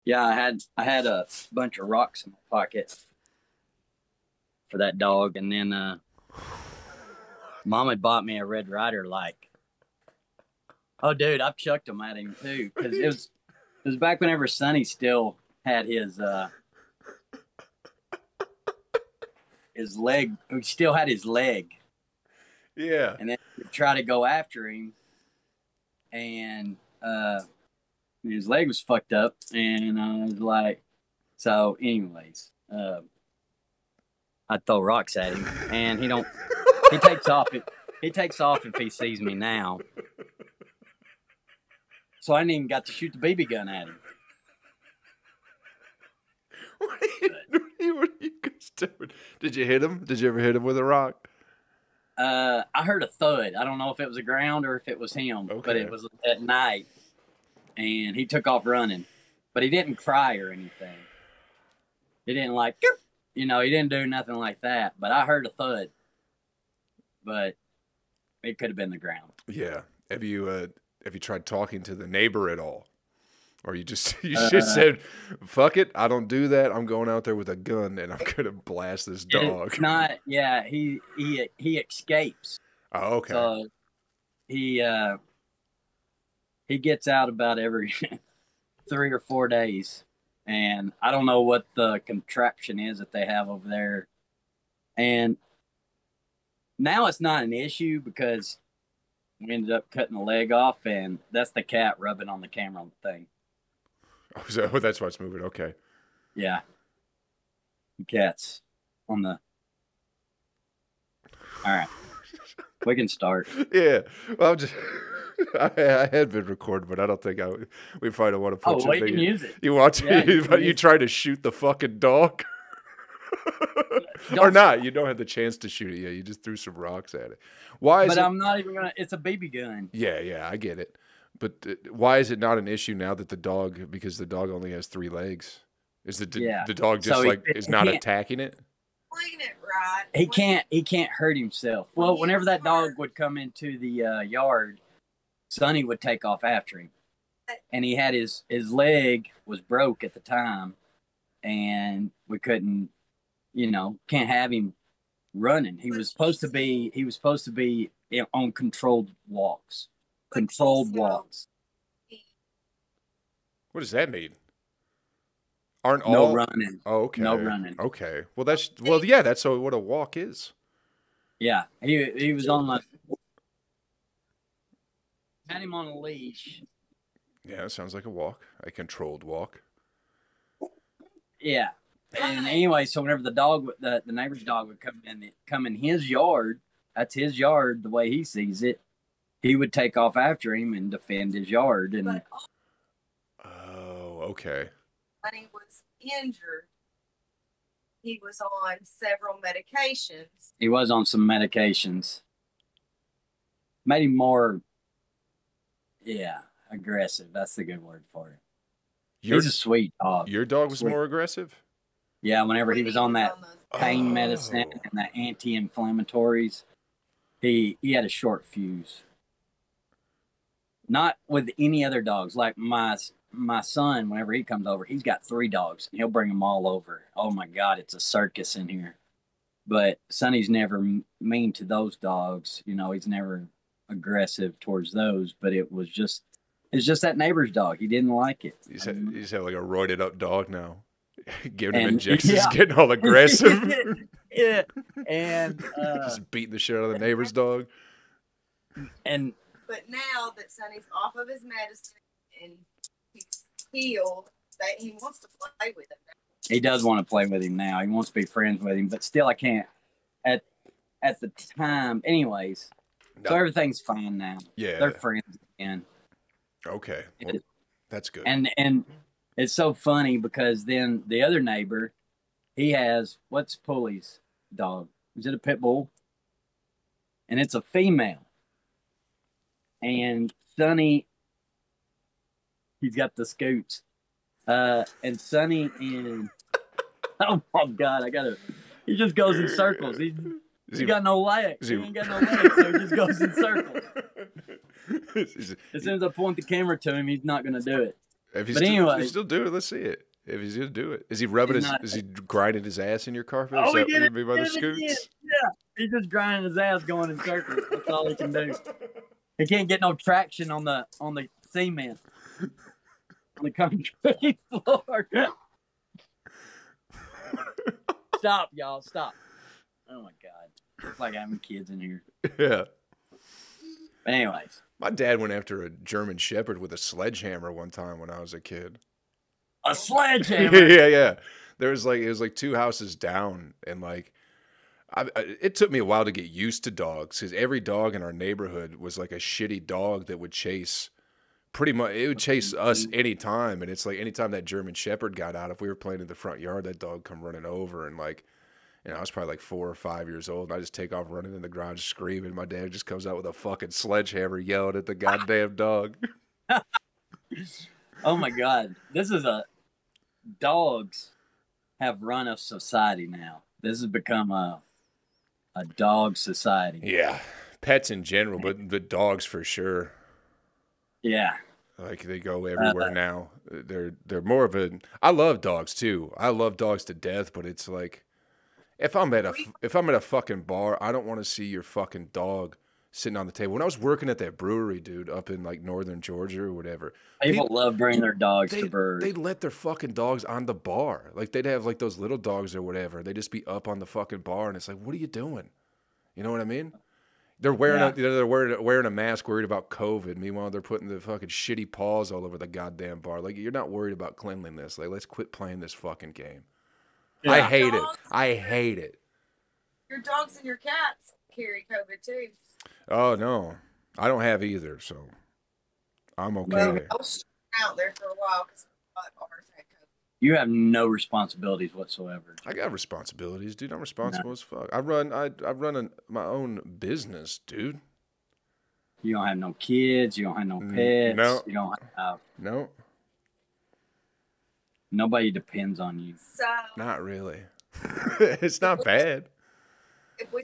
Yeah, I had a bunch of rocks in my pocket for that dog, and then Mom had bought me a Red Ryder. Like, oh, dude, I've chucked them at him too because it was back whenever Sonny still had his leg. He still had his leg, Yeah. and then try to go after him, and his leg was fucked up, and I was like, so, anyways, I throw rocks at him, and he don't. He takes off. He takes off if he sees me now. So I didn't even got to shoot the BB gun at him. What are you guys doing? Did you hit him? Did you ever hit him with a rock? I heard a thud. I don't know if it was the ground or if it was him, but it was at night, and he took off running. But he didn't cry or anything. He didn't like, he didn't do nothing like that. But I heard a thud. But it could have been the ground. Yeah. Have you tried talking to the neighbor at all? Or you just said, fuck it, I don't do that. I'm going out there with a gun and I'm gonna blast this dog. It's not. Yeah, he escapes. Oh, okay. So he gets out about every 3 or 4 days, and I don't know what the contraption is that they have over there. And now it's not an issue because we ended up cutting the leg off, and that's the cat rubbing on the camera thing. Oh, so that's why it's moving. Okay. Yeah. The cat's on the. All right. We can start. Yeah. Well, I'm just. I had been recording, but I don't think we probably don't want to put we can use it. You want to? Yeah, you try to shoot the fucking dog? Or not? You don't have the chance to shoot it yet. You just threw some rocks at it. Why? But I'm not even gonna. It's a BB gun. Yeah, I get it. But why is it not an issue now that because the dog only has 3 legs? Is the dog just is not attacking it? Explain it right. He can't hurt himself. Well, whenever that dog would come into the yard, Sonny would take off after him, and he had his leg was broke at the time, and we couldn't, can't have him running. He was supposed to be on controlled walks. Controlled walks. What does that mean? Aren't no all running? Oh, okay. No running. Okay. Yeah. That's what a walk is. Yeah, he was on the. Had him on a leash. Yeah, it sounds like a walk, a controlled walk. Yeah, and anyway, so whenever the neighbor's dog would come in his yard, that's his yard the way he sees it. He would take off after him and defend his yard. And oh, okay. When he was injured, he was on several medications. He was on some medications. Made him more, aggressive. That's the good word for it. He's a sweet dog. Your dog was more aggressive? Yeah, whenever he was on that pain medicine and the anti-inflammatories, he had a short fuse. Not with any other dogs. Like my son, whenever he comes over, he's got 3 dogs, and he'll bring them all over. Oh, my God, it's a circus in here. But Sonny's never mean to those dogs. He's never aggressive towards those, but it's just that neighbor's dog. He didn't like it. He's have like a roided up dog now. Giving him injections, getting all aggressive. Yeah. And just beating the shit out of the neighbor's dog. But now that Sonny's off of his medicine and he's healed, he wants to play with him now. He does want to play with him now. He wants to be friends with him, but still I can't at the time. Anyways, so everything's fine now. Yeah. They're friends again. Okay. Well, that's good. And it's so funny because then the other neighbor, he has, what's Pulley's dog? Is it a pit bull? And it's a female. And Sonny, he's got the scoots. And Sonny and oh my God, he just goes in circles. He got no legs. He ain't got no legs, so he just goes in circles. As soon as I point the camera to him, he's not going to do it. If he's But anyway, he's still doing it, let's see it. If he's gonna do it, is he rubbing he's his? not. Is he grinding his ass in your carpet? Is Oh, he that what did you it, mean by the did it again. scoots? Yeah, he's just grinding his ass, going in circles. That's all he can do. He can't get no traction on the cement, on the concrete floor. Stop, y'all! Stop! Oh my god, it's like having kids in here. Yeah. But anyways, My dad went after a German Shepherd with a sledgehammer one time when I was a kid. a sledgehammer. Yeah. There was it was like 2 houses down, and like, it took me a while to get used to dogs because every dog in our neighborhood was like a shitty dog that would chase. Pretty much, it would chase us anytime, and it's like anytime that German Shepherd got out, if we were playing in the front yard, that dog come running over, and like, I was probably like 4 or 5 years old. And I just take off running in the garage screaming. My dad just comes out with a fucking sledgehammer yelling at the goddamn dog. Oh my god, dogs have run of society now. This has become a dog society. Yeah, pets in general, but the dogs for sure. Yeah. Like they go everywhere now. They're more of a. I love dogs too. I love dogs to death, but it's like if I'm at a fucking bar, I don't want to see your fucking dog sitting on the table. When I was working at that brewery, dude, up in like northern Georgia or whatever, people love bringing their dogs to breweries. They'd let their fucking dogs on the bar. Like they'd have like those little dogs or whatever. They'd just be up on the fucking bar, and it's like, what are you doing? You know what I mean? They're wearing a mask, worried about COVID. Meanwhile, they're putting the fucking shitty paws all over the goddamn bar. Like, you're not worried about cleanliness. Like, let's quit playing this fucking game. Yeah. I hate it. Your dogs and your cats carry COVID too. Oh no, I don't have either, so I'm okay. Well, I was out there for a while because ours had COVID. You have no responsibilities whatsoever. I got responsibilities, dude. I'm responsible as fuck. I run my own business, dude. You don't have no kids. You don't have no pets. No. You don't have no. Nobody depends on you. So not really. It's not bad.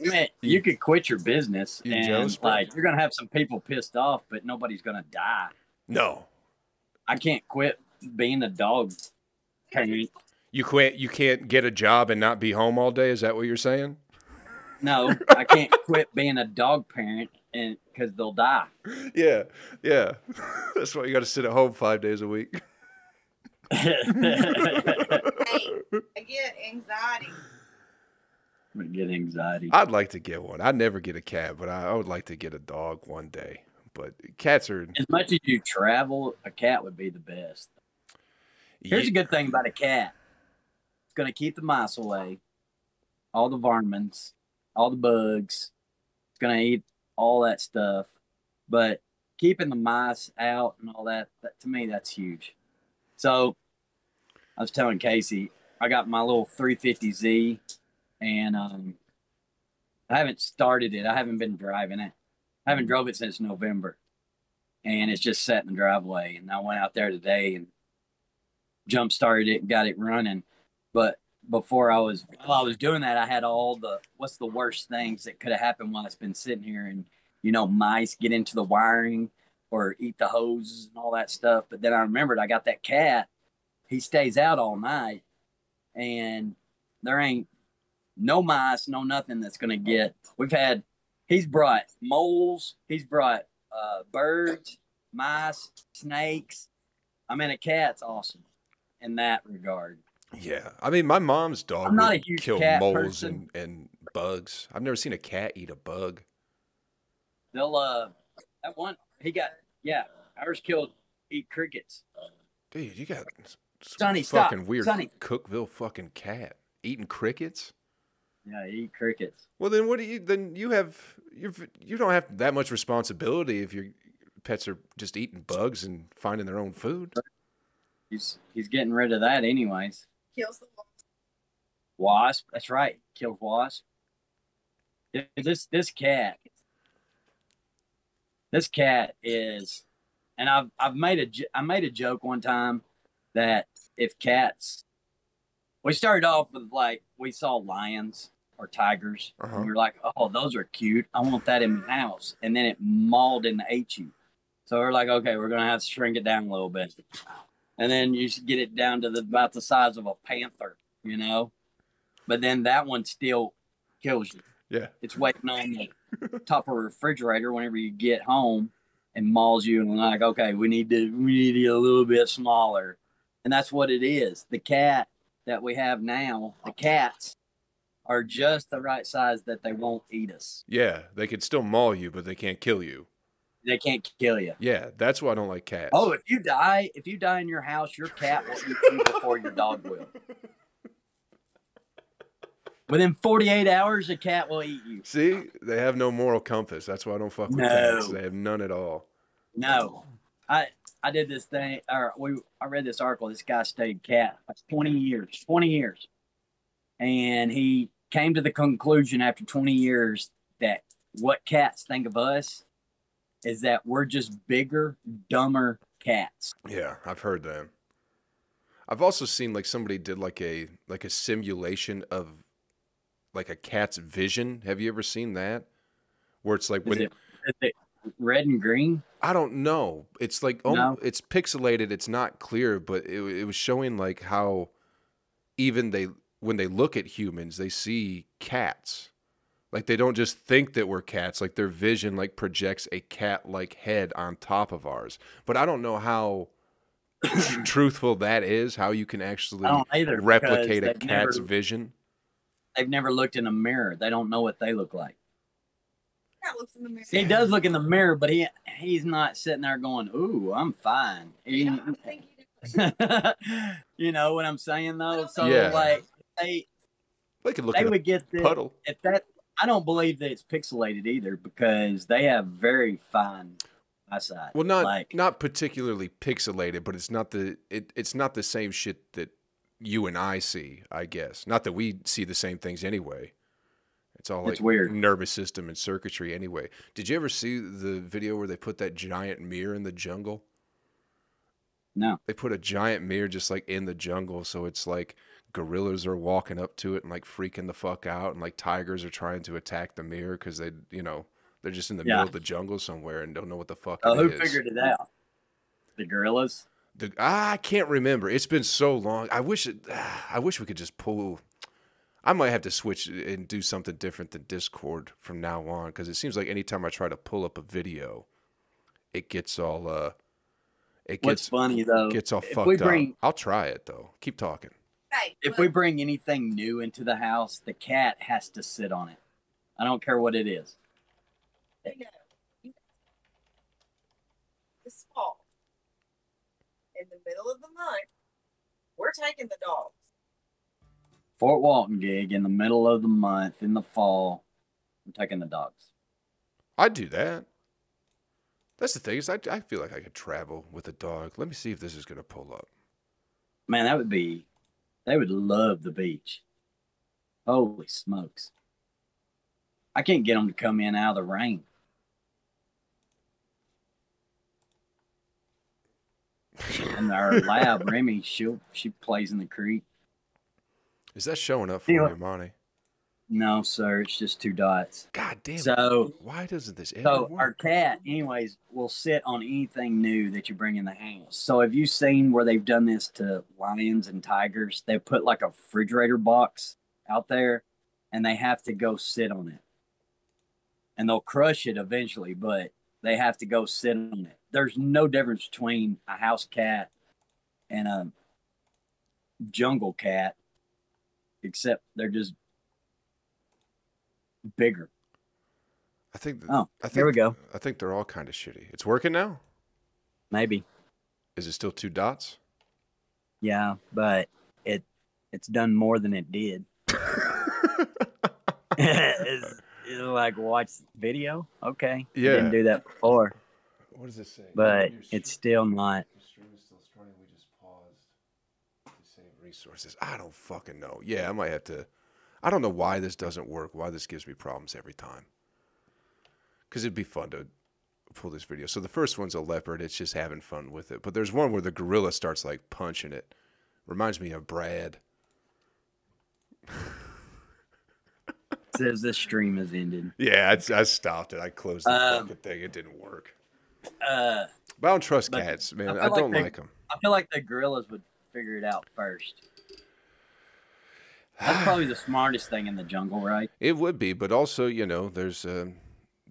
Man, you could quit your business and you're gonna have some people pissed off, but nobody's gonna die. No. I can't quit being a dog parent. You can't get a job and not be home all day? Is that what you're saying? No, I can't quit being a dog parent and because they'll die. Yeah. That's why you got to sit at home 5 days a week. Hey, I get anxiety. I get anxiety. I'd like to get one. I'd never get a cat, but I would like to get a dog one day. But cats are... As much as you travel, a cat would be the best. Here's a good thing about a cat. It's going to keep the mice away, all the varmints, all the bugs. It's going to eat all that stuff. But keeping the mice out and all that, to me, that's huge. So I was telling Casey, I got my little 350Z, and I haven't started it. I haven't been driving it. I haven't drove it since November. And it's just sat in the driveway. And I went out there today and jump started it and got it running. But while I was doing that, I had all what's the worst things that could have happened while it's been sitting here, and mice get into the wiring or eat the hoses and all that stuff. But then I remembered I got that cat. He stays out all night, and there ain't no mice, no nothing that's gonna get. He's brought moles, he's brought birds, mice, snakes. I mean, a cat's awesome in that regard. Yeah, I mean, my mom's dog I'm not a huge kill cat moles person. and bugs. I've never seen a cat eat a bug. They'll that one ours eat crickets. Dude, you got Sonny, fucking stop. weird Sonny. Cookville fucking cat eating crickets. Yeah, they eat crickets. Well, then you don't have that much responsibility if your pets are just eating bugs and finding their own food. He's getting rid of that anyways. Kills the Wasp. That's right. Kills wasp. This cat is, and I made a joke one time that if cats, we started off with we saw lions or tigers, and we were like, oh, those are cute. I want that in my house. And then it mauled and ate you. So we're like, okay, we're gonna have to shrink it down a little bit. And then you get it down to about the size of a panther, you know. But then that one still kills you. Yeah. It's waiting on the top of a refrigerator whenever you get home and mauls you and like, okay, we need to get a little bit smaller. And that's what it is. The cat that we have now, the cats are just the right size that they won't eat us. Yeah, they could still maul you, but they can't kill you. They can't kill you. Yeah, that's why I don't like cats. Oh, if you die in your house, your cat will eat you before your dog will. Within 48 hours, a cat will eat you. See, they have no moral compass. That's why I don't fuck with cats. They have none at all. No, I did this thing, or I read this article. This guy studied cat like 20 years, and he came to the conclusion after 20 years that what cats think of us is that we're just bigger, dumber cats. Yeah, I've heard that. I've also seen like somebody did like a simulation of like a cat's vision. Have you ever seen that? Where it's like is it red and green? I don't know. It's like No? It's pixelated. It's not clear, but it was showing like how even when they look at humans, they see cats. Like they don't just think that we're cats. Like their vision like projects a cat-like head on top of ours. But I don't know how truthful that is. How you can actually replicate a cat's vision. They've never looked in a mirror. They don't know what they look like. Cat looks in the mirror. He does look in the mirror, but he's not sitting there going, "Ooh, I'm fine." Yeah, I think he did. You know what I'm saying, though. So Yeah. like They could look they at would a get this, puddle. if that. I don't believe that it's pixelated either because they have very fine eyesight. Well, not particularly pixelated, but it's not the same shit that you and I see, I guess. Not that we see the same things anyway. It's all like weird. Nervous system and circuitry anyway. Did you ever see the video where they put that giant mirror in the jungle? No. They put a giant mirror just like in the jungle, so it's like gorillas are walking up to it and like freaking the fuck out, and like tigers are trying to attack the mirror because they're just in the middle of the jungle somewhere and don't know what the fuck it Who is. figured it out? The gorillas? I can't remember. It's been so long. I wish we could just pull. I might have to switch and do something different than Discord from now on because it seems like anytime I try to pull up a video, it gets all What's funny though? Gets all fucked up. I'll try it though. Keep talking. Hey, if we bring anything new into the house, the cat has to sit on it. I don't care what it is. This fall, in the middle of the month, we're taking the dogs. Fort Walton gig in the middle of the month in the fall. I'm taking the dogs. I'd do that. That's the thing is I feel like I could travel with a dog. Let me see if this is gonna pull up. Man, they would love the beach. Holy smokes. I can't get them to come in out of the rain. And our lab, Remy, she plays in the creek. Is that showing up for you, Monty? No, sir. It's just 2 dots. God damn it. So why doesn't this ever So work? our cat, anyways, will sit on anything new that you bring in the house. So have you seen where they've done this to lions and tigers? They put like a refrigerator box out there and they have to go sit on it. And they'll crush it eventually, but they have to go sit on it. There's no difference between a house cat and a jungle cat, except they're just bigger. I think here we go. I think they're all kind of shitty. It's working now? Maybe. Is it still 2 dots? Yeah, but it's done more than it did. It's like watch video. Okay. Yeah. Didn't do that before. What does it say? But it's still not. The stream is still starting. We just paused to save resources. I don't fucking know. Yeah, I might have to. I don't know why this doesn't work. Why this gives me problems every time. Because it'd be fun to pull this video. So the first one's a leopard. It's just having fun with it. But there's one where the gorilla starts like punching it. Reminds me of Brad. Says this stream has ended. Yeah, I stopped it. I closed the fucking thing. It didn't work. But I don't trust But cats, man. I I feel like don't like them. I feel like the gorillas would figure it out first. That's probably the smartest thing in the jungle, right? It would be, but also, there's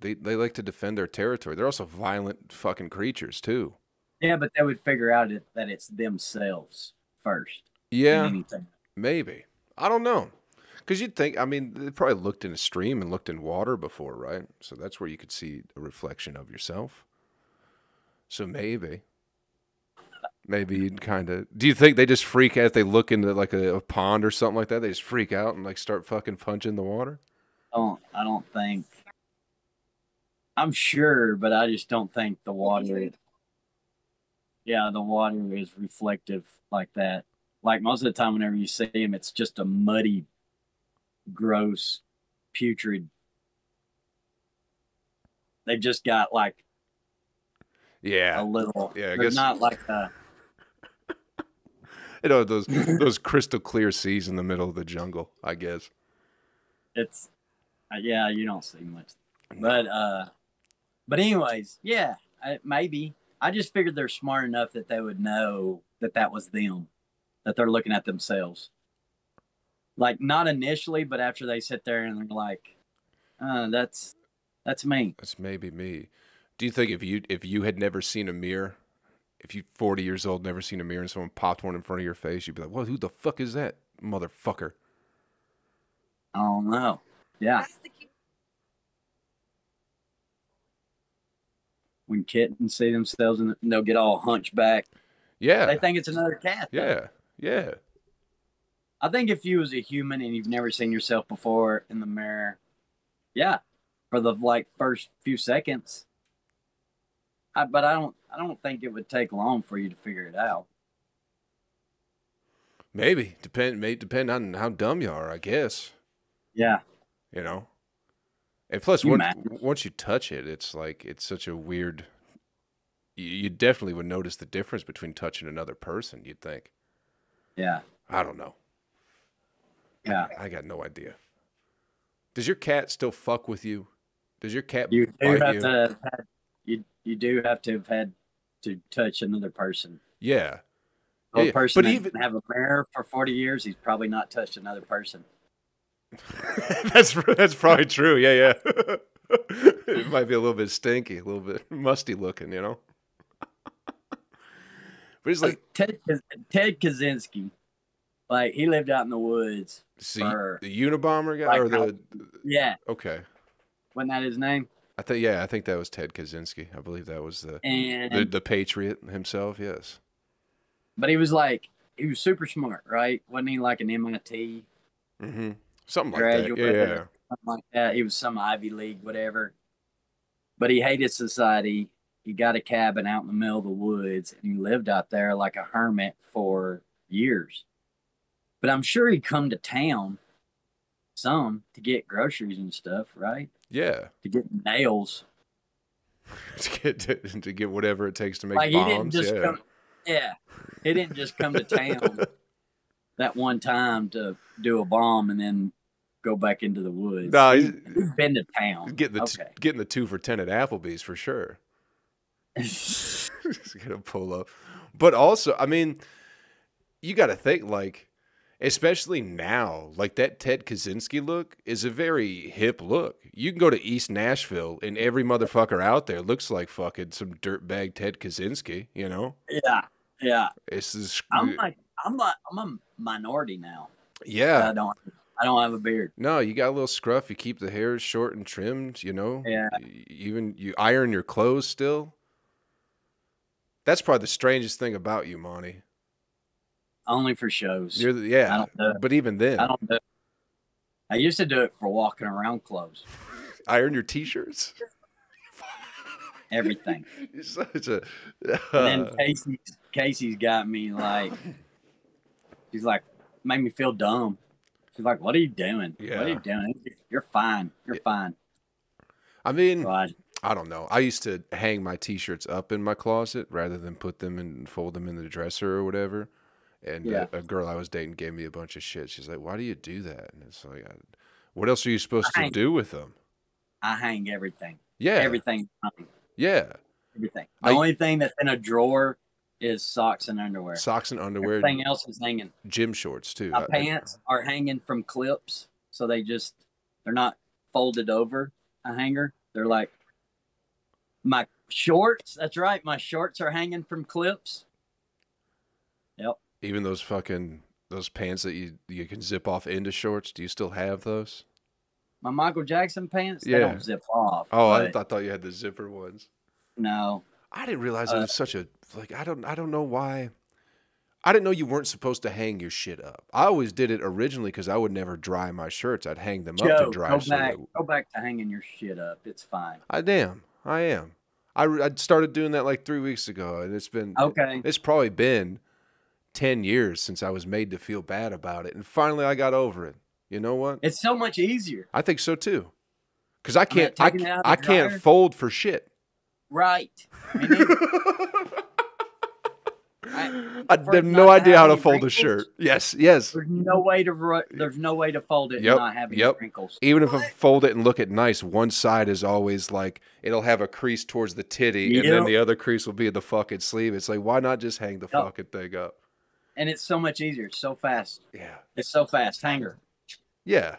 they like to defend their territory. They're also violent fucking creatures too. Yeah, but they would figure out that it's themselves first than Yeah, anything. maybe. I don't know. Because you'd think, I mean, they probably looked in a stream and looked in water before, right? So that's where you could see a reflection of yourself. So maybe you'd kind of. Do you think they just freak out if they look into like a pond or something like that? They just freak out and like start fucking punching the water? I don't think. I'm sure, but I just don't think the water. Yeah, the water is reflective like that. Like most of the time, whenever you see them, it's just a muddy, gross, putrid. They've just got like Yeah. a little. Yeah, I They're guess. not like a. Those crystal clear seas in the middle of the jungle, I guess. It's yeah, you don't see much, No. but anyways, yeah, maybe. I just figured they're smart enough that they would know that was them, that they're looking at themselves. Like not initially, but after they sit there and they're like, that's me. That's maybe me. Do you think if you had never seen a mirror, if you 40 years old never seen a mirror and someone popped one in front of your face, you'd be like, "Well, who the fuck is that motherfucker?" I don't know. Yeah. When kittens see themselves and they'll get all hunchback. Yeah. They think it's another cat. Though. Yeah. Yeah. I think if you was a human and you've never seen yourself before in the mirror, yeah, for the first few seconds. But I don't think it would take long for you to figure it out. Maybe may depend on how dumb you are, I guess. Yeah. And plus, once you touch it, it's like it's such a weird. You definitely would notice the difference between touching another person. You'd think. Yeah. I don't know. Yeah. I got no idea. Does your cat still fuck with you? Does your cat You do bite have you? to. You do have to have had to touch another person. Yeah. A person that didn't have a mirror for 40 years, he's probably not touched another person. That's probably true. Yeah. It might be a little bit stinky, a little bit musty looking, But he's like Ted Kaczynski, like he lived out in the woods. The Unabomber guy, yeah. Okay. Wasn't that his name? I think that was Ted Kaczynski. I believe that was the patriot himself. Yes. But he was super smart, right? Wasn't he like an MIT? Mm-hmm. Something like that. Yeah. Something like that. He was some Ivy League, whatever. But he hated society. He got a cabin out in the middle of the woods, and he lived out there like a hermit for years. But I'm sure he'd come to town to get groceries and stuff, right? Yeah. To get nails. to get whatever it takes to make bombs. He didn't just come. Yeah. He didn't just come to town that one time to do a bomb and then go back into the woods. No, he's been to town. Getting the 2 for $10 at Applebee's for sure. He's gonna pull up. But also, I mean, you got to think especially now, that Ted Kaczynski look is a very hip look. You can go to East Nashville and every motherfucker out there looks like fucking some dirtbag Ted Kaczynski, Yeah. Yeah. I'm a minority now. Yeah. I don't have a beard. No, you got a little scruff. You keep the hair short and trimmed, Yeah. Even you iron your clothes still. That's probably the strangest thing about you, Monty. Only for shows. I don't do it. But even then. I don't do it. I used to do it for walking around clothes. Iron your t-shirts? Everything. You're such a... And then Casey's got me she's like, made me feel dumb. She's like, what are you doing? Yeah. What are you doing? You're fine. You're fine. I mean, I don't know. I used to hang my t-shirts up in my closet rather than put them and fold them in the dresser or whatever. And a girl I was dating gave me a bunch of shit. She's like, why do you do that? And it's like, what else are you supposed to do with them? I hang everything. Yeah. Everything. Yeah. Everything. The only thing that's in a drawer is socks and underwear. Socks and underwear. Everything else is hanging. Gym shorts too. My pants are hanging from clips, so they're not folded over a hanger. They're like my shorts. That's right. My shorts are hanging from clips. Yep. Even those pants that you can zip off into shorts. Do you still have those? My Michael Jackson pants, they don't zip off. Oh, I thought you had the zipper ones. No. I didn't realize it was such a I don't know why. I didn't know you weren't supposed to hang your shit up. I always did it originally because I would never dry my shirts. I'd hang them up to dry. Go back to hanging your shit up. It's fine. I am. I started doing that like 3 weeks ago, and it's probably been 10 years since I was made to feel bad about it, and finally I got over it. You know what? It's so much easier. I think so too. Because I can't fold for shit. Right. I have no idea how to fold a shirt. Yes. There's no way to fold it and not have any wrinkles. Even if I fold it and look at nice, one side is always like it'll have a crease towards the titty, and then the other crease will be in the fucking sleeve. It's like, why not just hang the fucking thing up? And it's so much easier. It's so fast. Yeah. It's so fast. Hanger. Yeah.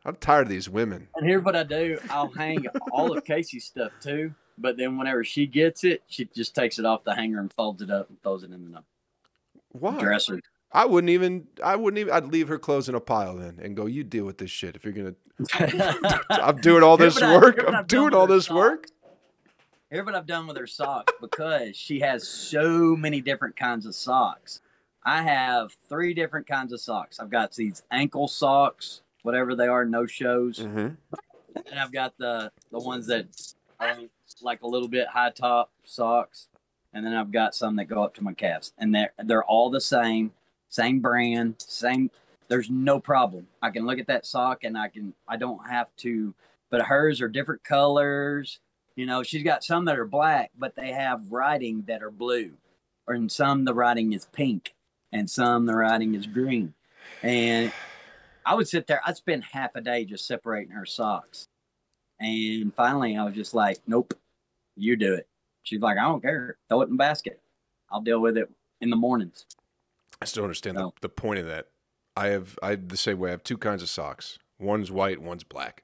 I'm tired of these women. And here's what I do. I'll hang all of Casey's stuff too. But then whenever she gets it, she just takes it off the hanger and folds it up and throws it in the dresser. I'd leave her clothes in a pile then and go, you deal with this shit. If you're going to, I'm doing all this work. I'm doing all this work. Here's what I've done with her socks, because she has so many different kinds of socks. I have 3 different kinds of socks. I've got these ankle socks, whatever they are, no shows. Mm-hmm. And I've got the ones that are like a little bit high top socks. And then I've got some that go up to my calves. And they're all the same brand, there's no problem. I can look at that sock and I don't have to, but hers are different colors. You know, she's got some that are black, but they have writing that are blue. Or in some, the writing is pink. And some, the writing is green. And I would sit there. I'd spend half a day just separating her socks. And finally, I was just like, nope, you do it. She's like, I don't care. Throw it in the basket. I'll deal with it in the mornings. I still understand the point of that. I the same way. I have 2 kinds of socks. One's white, one's black.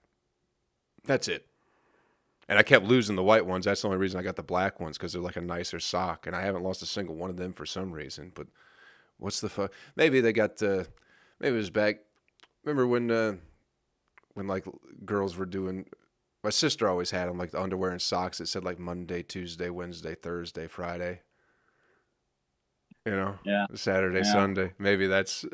That's it. And I kept losing the white ones. That's the only reason I got the black ones, because they're like a nicer sock. And I haven't lost a single one of them for some reason. But what's the fuck? Maybe they got, maybe it was back. Remember when like girls were doing, my sister always had them, like the underwear and socks that said like Monday, Tuesday, Wednesday, Thursday, Friday. You know? Yeah. Saturday, Sunday. Maybe that's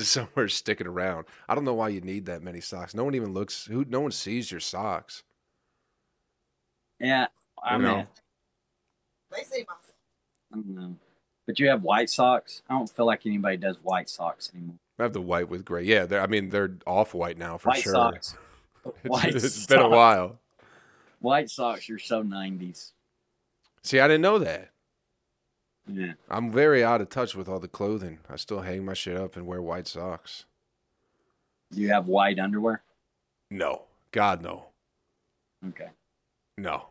somewhere sticking around. I don't know why you need that many socks. No one even no one sees your socks. Yeah. I mean, they see my. I don't know. But you have white socks? I don't feel like anybody does white socks anymore. I have the white with gray. Yeah, they're off-white now for sure. Socks. It's been a while. White socks are so 90s. See, I didn't know that. Yeah. I'm very out of touch with all the clothing. I still hang my shit up and wear white socks. Do you have white underwear? No. God, no. Okay. No.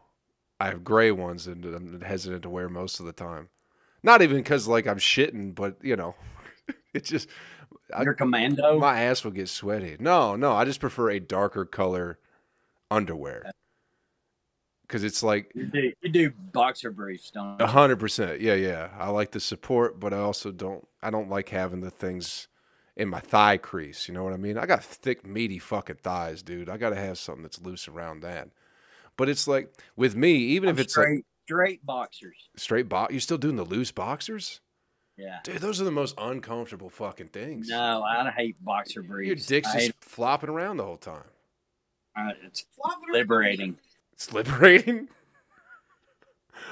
I have gray ones and I'm hesitant to wear most of the time. Not even because, like, I'm shitting, but, you know, it's just... You're commando? My ass will get sweaty. No, I just prefer a darker color underwear. Because it's like... You do boxer briefs, don't you? 100%. Yeah. I like the support, but I also don't like having the things in my thigh crease. You know what I mean? I got thick, meaty fucking thighs, dude. I got to have something that's loose around that. But it's like, with me, even if it's straight boxers. You're still doing the loose boxers? Yeah. Dude, those are the most uncomfortable fucking things. No, I hate boxer briefs. Your dick's just flopping around the whole time. It's liberating. It's liberating?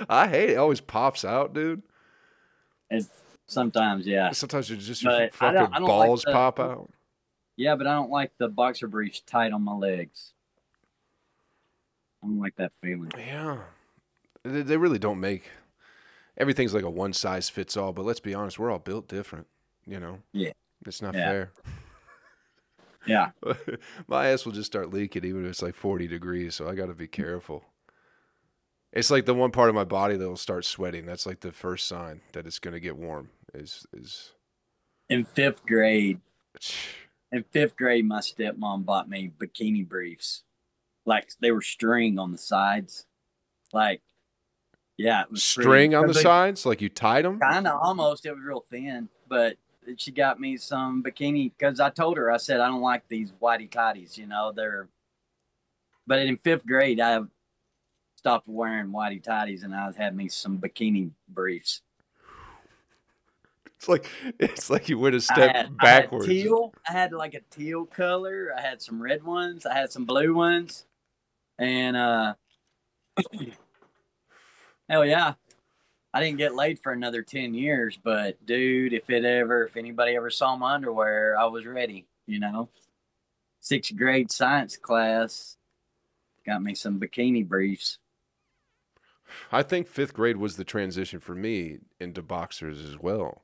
I hate it. It always pops out, dude. Sometimes, yeah. Sometimes your fucking balls pop out. Yeah, but I don't like the boxer briefs tight on my legs. I don't like that feeling. Yeah. They really don't make... Everything's like a one-size-fits-all, but let's be honest, we're all built different, you know? Yeah. It's not fair. Yeah. My ass will just start leaking even if it's like 40 degrees, so I got to be careful. It's like the one part of my body that will start sweating. That's like the first sign that it's going to get warm. Is In fifth grade, my stepmom bought me bikini briefs. Like they were string on the sides. Like, yeah, it was string on the sides, like you tied them. Kind of, almost. It was real thin, but she got me some bikini because I told her, I said I don't like these whitey tighties. You know, they're. But in fifth grade, I stopped wearing whitey tighties and I had me some bikini briefs. It's like you went a step backwards. I had like a teal color. I had some red ones. I had some blue ones, and hell yeah, I didn't get laid for another 10 years. But dude, if anybody ever saw my underwear, I was ready. You know, sixth grade science class got me some bikini briefs. I think fifth grade was the transition for me into boxers as well.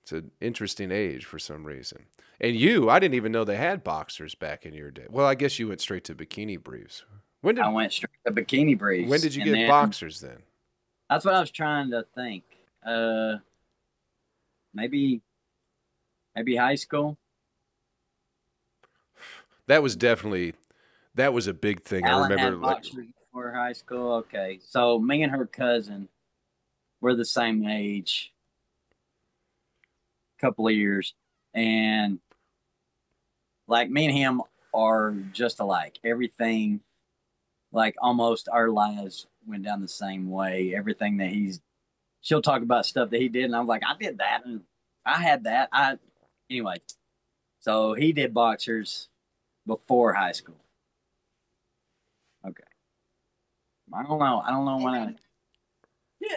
It's an interesting age for some reason. And I didn't even know they had boxers back in your day. Well, I guess you went straight to bikini briefs. I went straight to bikini briefs. When did you get boxers then? That's what I was trying to think. Maybe high school. That was a big thing. Alan I remember had boxers before high school. Okay, so me and her cousin were the same age. Couple of years, and like me and him are just alike. Everything, like almost our lives went down the same way. Everything that she'll talk about stuff that he did, and I'm like, I did that, and I had that. Anyway, so he did boxers before high school. Okay, I don't know when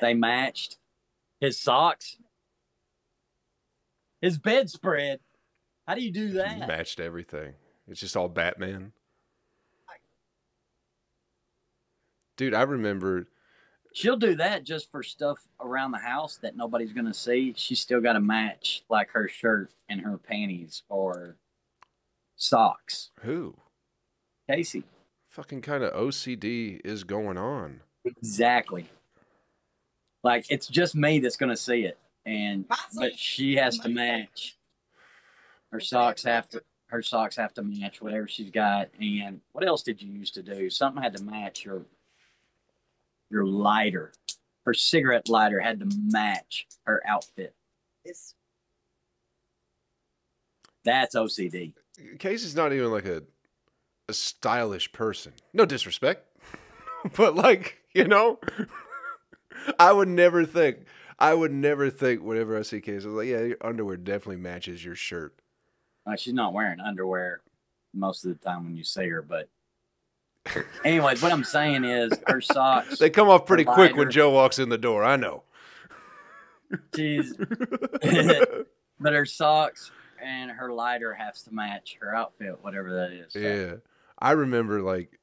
they matched his socks. His bedspread. How do you do that? Matched everything. It's just all Batman. Dude, I remember. She'll do that just for stuff around the house that nobody's going to see. She's still got to match like her shirt and her panties or socks. Who? Casey. Fucking kind of OCD is going on. Exactly. Like, it's just me that's going to see it. But she has to match. Her socks have to match whatever she's got. And what else did you used to do? Something had to match your lighter. Her cigarette lighter had to match her outfit. That's OCD. Casey's not even like a stylish person. No disrespect. But like, you know, I would never think whenever I see Casey, I was like, yeah, your underwear definitely matches your shirt. She's not wearing underwear most of the time when you see her, but anyways, what I'm saying is her socks. They come off pretty quick when Joe walks in the door. I know. Jeez. But her socks and her lighter has to match her outfit, whatever that is. So. Yeah. I remember like,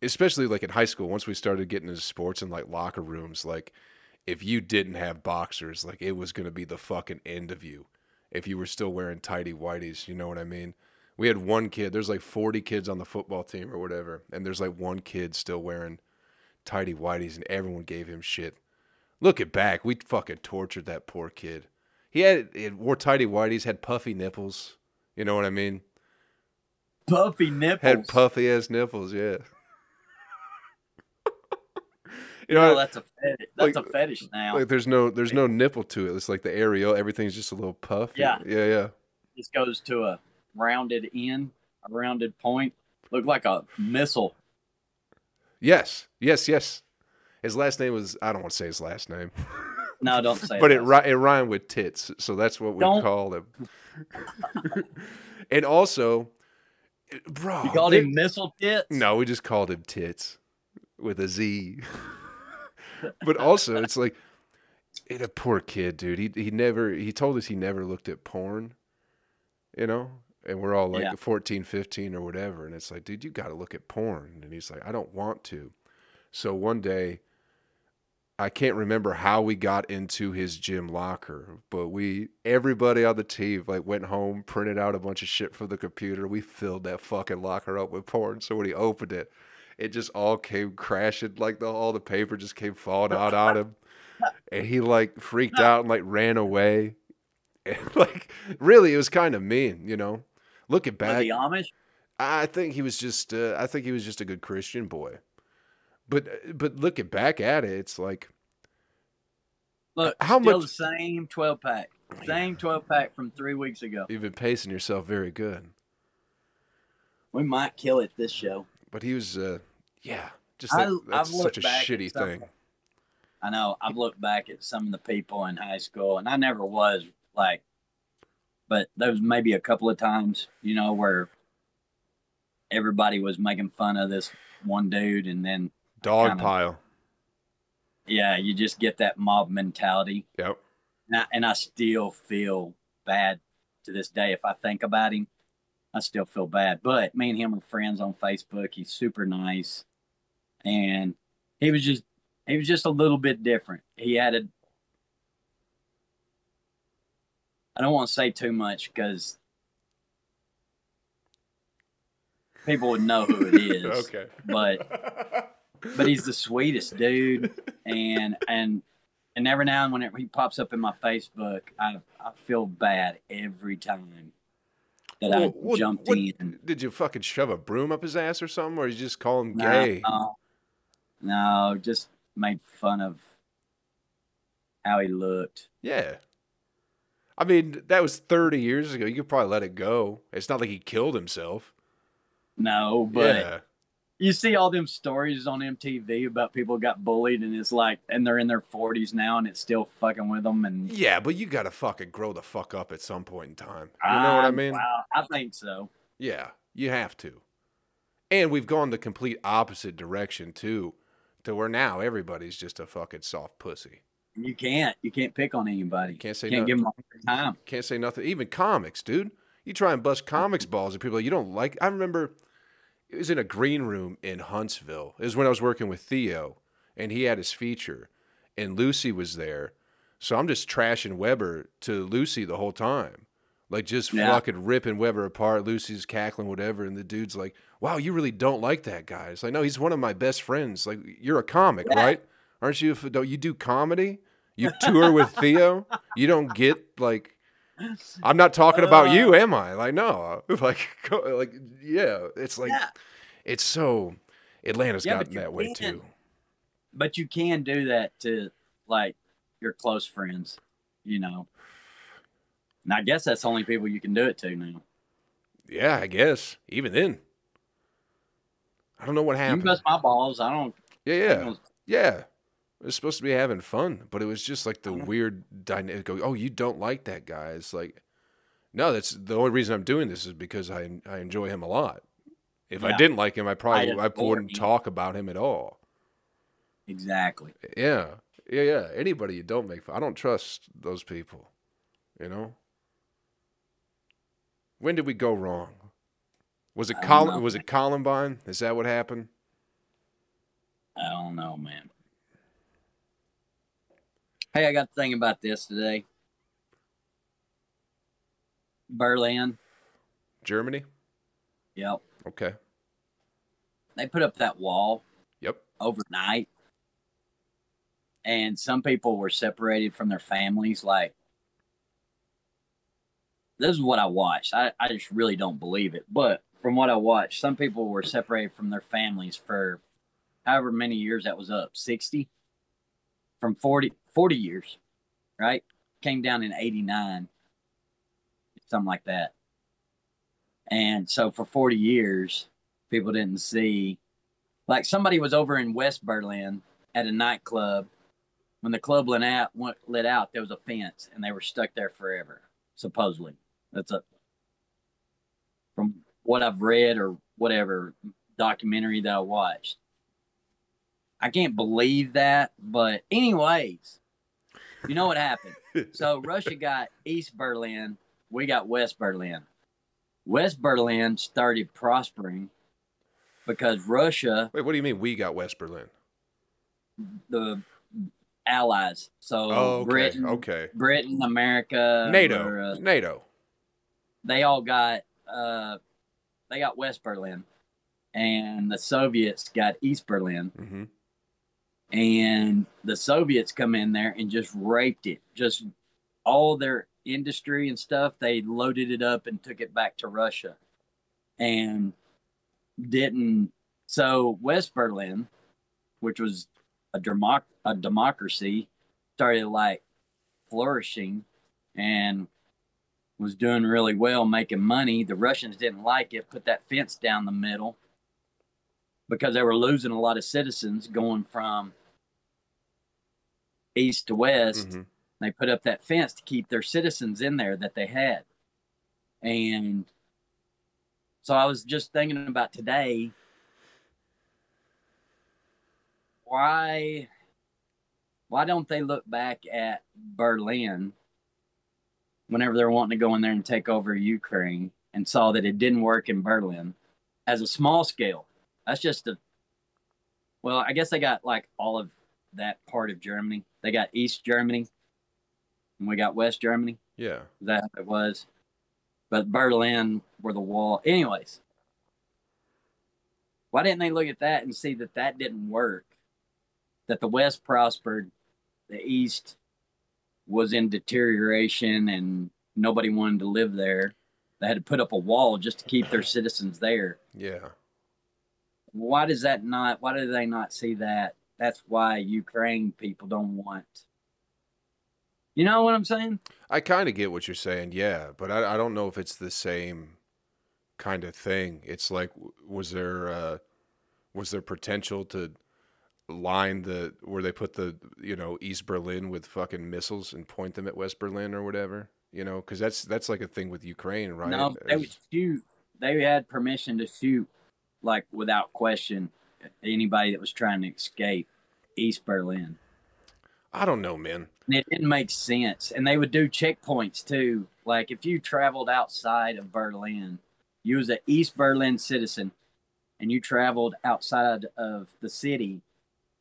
especially like in high school, once we started getting into sports and like locker rooms, like, if you didn't have boxers, like it was going to be the fucking end of you if you were still wearing tighty whities. You know what I mean? We had one kid. There's like 40 kids on the football team or whatever. And there's like one kid still wearing tighty whities and everyone gave him shit. Looking back, we fucking tortured that poor kid. He wore tighty whities, had puffy nipples. You know what I mean? Puffy nipples? Had puffy ass nipples, yeah. You know, that's a fetish. That's like, a fetish now. Like there's no nipple to it. It's like the areola. Everything's just a little puff. Yeah. Yeah. This goes to a rounded end, a rounded point. Looked like a missile. Yes. His last name was, I don't want to say his last name. No, don't say but it rhymed with tits, so that's what we called him. And also, bro. You called him missile tits? No, we just called him tits with a Z. But also, it's like, a poor kid, dude. He told us he never looked at porn, you know? And we're all like 14, 15 or whatever. And it's like, dude, you got to look at porn. And he's like, I don't want to. So one day, I can't remember how we got into his gym locker, but everybody on the team like went home, printed out a bunch of shit for the computer. We filled that fucking locker up with porn. So when he opened it, it just all came crashing. Like all the paper just came falling out on him, and he like freaked out and like ran away. And, like really, it was kind of mean, you know. Looking Was back, he Amish? I think he was just a good Christian boy. But looking back at it, it's like Look, how still much the same 12-pack. Same 12-pack from 3 weeks ago. you've been pacing yourself very good. We might kill it this show. But he was, yeah, just I've that's such looked a back at shitty some- thing. I know. I've looked back at some of the people in high school, and I never was like, but there was maybe a couple of times, you know, where everybody was making fun of this one dude, and then Dog kinda- pile. yeah, you just get that mob mentality. Yep. And I still feel bad to this day. If I think about him, I still feel bad. But me and him are friends on Facebook. He's super nice. And he was just a little bit different. He had I don't want to say too much because people would know who it is. Okay. But he's the sweetest dude. And every now and whenever he pops up in my Facebook, I feel bad every time that I jumped in. Did you fucking shove a broom up his ass or something, or you just call him gay? No, just made fun of how he looked. Yeah. I mean, that was 30 years ago. You could probably let it go. It's not like he killed himself. No, but Yeah. you see all them stories on MTV about people who got bullied, and it's like, and they're in their 40s now, and it's still fucking with them. And Yeah, but you gotta fucking grow the fuck up at some point in time. You know what I mean? Wow, I think so. Yeah, you have to. And we've gone the complete opposite direction too, to where now everybody's just a fucking soft pussy. You can't pick on anybody. Can't say Can't no. give them a hard time. Can't say nothing. Even comics, dude. You try and bust comics balls at people you don't like. I remember it was in a green room in Huntsville. It was when I was working with Theo, and he had his feature, and Lucy was there. So I'm just trashing Weber to Lucy the whole time. Like just fucking ripping Weber apart. Lucy's cackling, whatever. And the dude's like, wow, you really don't like that guy. It's like, no, he's one of my best friends. Like, you're a comic, right? Aren't you? Don't you do comedy? You tour with Theo? You don't get, like, I'm not talking about you, am I? Like, no. Like, yeah. It's like, it's so, Atlanta's gotten that way too. But you can do that to, like, your close friends, you know. And I guess that's the only people you can do it to now. Yeah, I guess. Even then. I don't know what happened. You can bust my balls. I don't. Yeah. It was supposed to be having fun, but it was just like the weird dynamic. Oh, you don't like that guy. It's like, no, that's the only reason I'm doing this is because I enjoy him a lot. If I didn't like him, I wouldn't talk about him at all. Exactly. Yeah. Anybody you don't make fun. I don't trust those people, you know? When did we go wrong? Was it Columbine? Is that what happened? I don't know, man. Hey, I got to think about this today. Berlin. Germany? Yep. Okay. They put up that wall. Yep. Overnight. And some people were separated from their families. Like, this is what I watched. I just really don't believe it. But from what I watched, some people were separated from their families for however many years that was up. 60? From 40 years, right? Came down in 89. Something like that. And so for 40 years, people didn't see. Like, somebody was over in West Berlin at a nightclub. When the club lit out, there was a fence, and they were stuck there forever, supposedly. That's from what I've read or whatever documentary that I watched. I can't believe that, but anyways, you know what happened? So Russia got East Berlin, we got West Berlin. West Berlin started prospering because Russia... Wait, what do you mean we got West Berlin? The allies. So Britain, America, NATO. They all got West Berlin. and the Soviets got East Berlin. Mm-hmm. And the Soviets come in there and just raped it. Just all their industry and stuff, they loaded it up and took it back to Russia. And didn't. So West Berlin, which was a democracy, started like flourishing and was doing really well, making money. The Russians didn't like it, put that fence down the middle because they were losing a lot of citizens going from east to west. Mm-hmm. They put up that fence to keep their citizens in there that they had. And so I was just thinking about today, why don't they look back at Berlin whenever they're wanting to go in there and take over Ukraine and saw that it didn't work in Berlin as a small scale? That's just well, I guess they got like all of that part of Germany. They got East Germany and we got West Germany. Yeah. That it was. But Berlin were the wall. Anyways, why didn't they look at that and see that that didn't work? That the West prospered, the East was in deterioration and nobody wanted to live there. They had to put up a wall just to keep their citizens there. Yeah. Why do they not see that? That's why Ukraine people don't want. You know what I'm saying? I kind of get what you're saying, yeah, but I don't know if it's the same kind of thing. It's like, was there potential to line where they put the East Berlin with fucking missiles and point them at West Berlin or whatever? Because that's like a thing with Ukraine, right? No, they would shoot. They had permission to shoot, like without question, anybody that was trying to escape East Berlin. I don't know, man. And it didn't make sense. And they would do checkpoints too. Like if you traveled outside of Berlin, you was an East Berlin citizen, and you traveled outside of the city,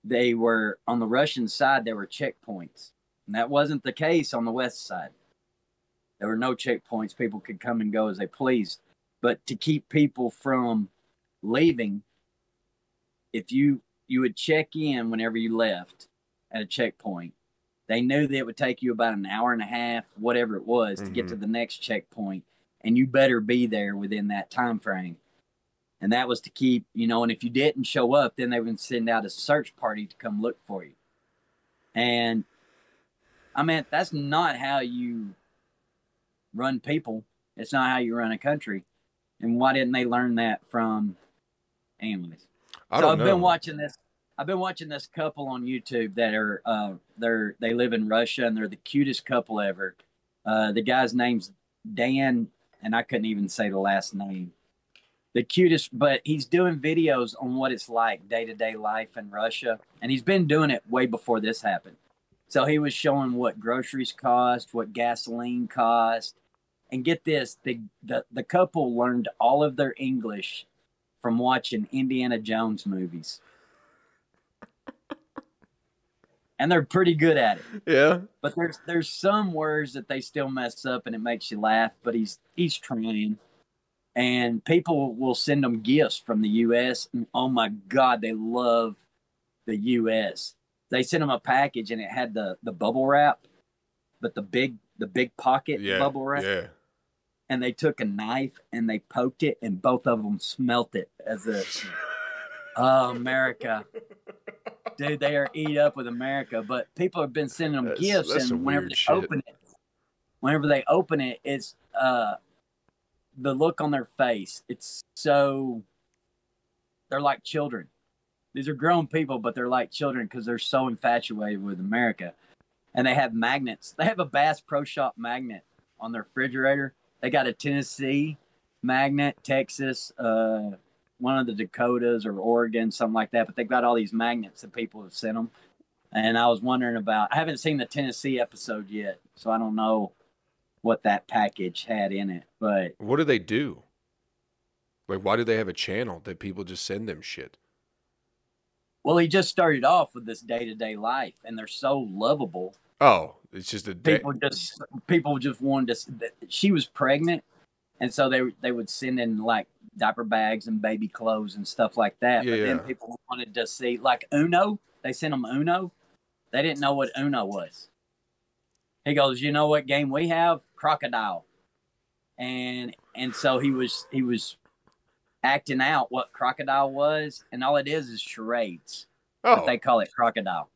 they were on the Russian side, there were checkpoints. And that wasn't the case on the West side. There were no checkpoints. People could come and go as they pleased. But to keep people from leaving, if you would check in whenever you left at a checkpoint, they knew that it would take you about an hour and a half, whatever it was, to get to the next checkpoint, and you better be there within that time frame. And that was to keep, and if you didn't show up, then they would send out a search party to come look for you. And I mean, that's not how you run people. It's not how you run a country. And why didn't they learn that from anyways? I've been watching this couple on YouTube that are they live in Russia, and they're the cutest couple ever. The guy's name's Dan, and I couldn't even say the last name. The cutest, but he's doing videos on what it's like day-to-day life in Russia, and he's been doing it way before this happened. So he was showing what groceries cost, what gasoline cost, and get this, the couple learned all of their English from watching Indiana Jones movies. And they're pretty good at it. Yeah. But there's some words that they still mess up, and it makes you laugh, but he's trying. And people will send them gifts from the U.S. And oh my God, they love the U.S. They sent them a package, and it had the bubble wrap, but the big pocket bubble wrap. Yeah. And they took a knife and they poked it, and both of them smelt it as oh, America. Dude, they are eat up with America. But people have been sending them gifts, and whenever they open it, it's the look on their face. It's so, they're like children. These are grown people, but they're like children because they're so infatuated with America. And they have magnets. They have a Bass Pro Shop magnet on their refrigerator. They got a Tennessee magnet, Texas, one of the Dakotas or Oregon, something like that. But they've got all these magnets that people have sent them. And I was wondering I haven't seen the Tennessee episode yet, so I don't know what that package had in it. But what do they do? Like, why do they have a channel that people just send them shit? Well, he just started off with this day-to-day life, and they're so lovable. Oh, it's just a people just wanted to. She was pregnant, And so they would send in like diaper bags and baby clothes and stuff like that. Yeah, But then people wanted to see like Uno. They sent them Uno. They didn't know what Uno was. He goes, you know what game we have? Crocodile. And so he was acting out what crocodile was, and all it is charades. But they call it crocodile.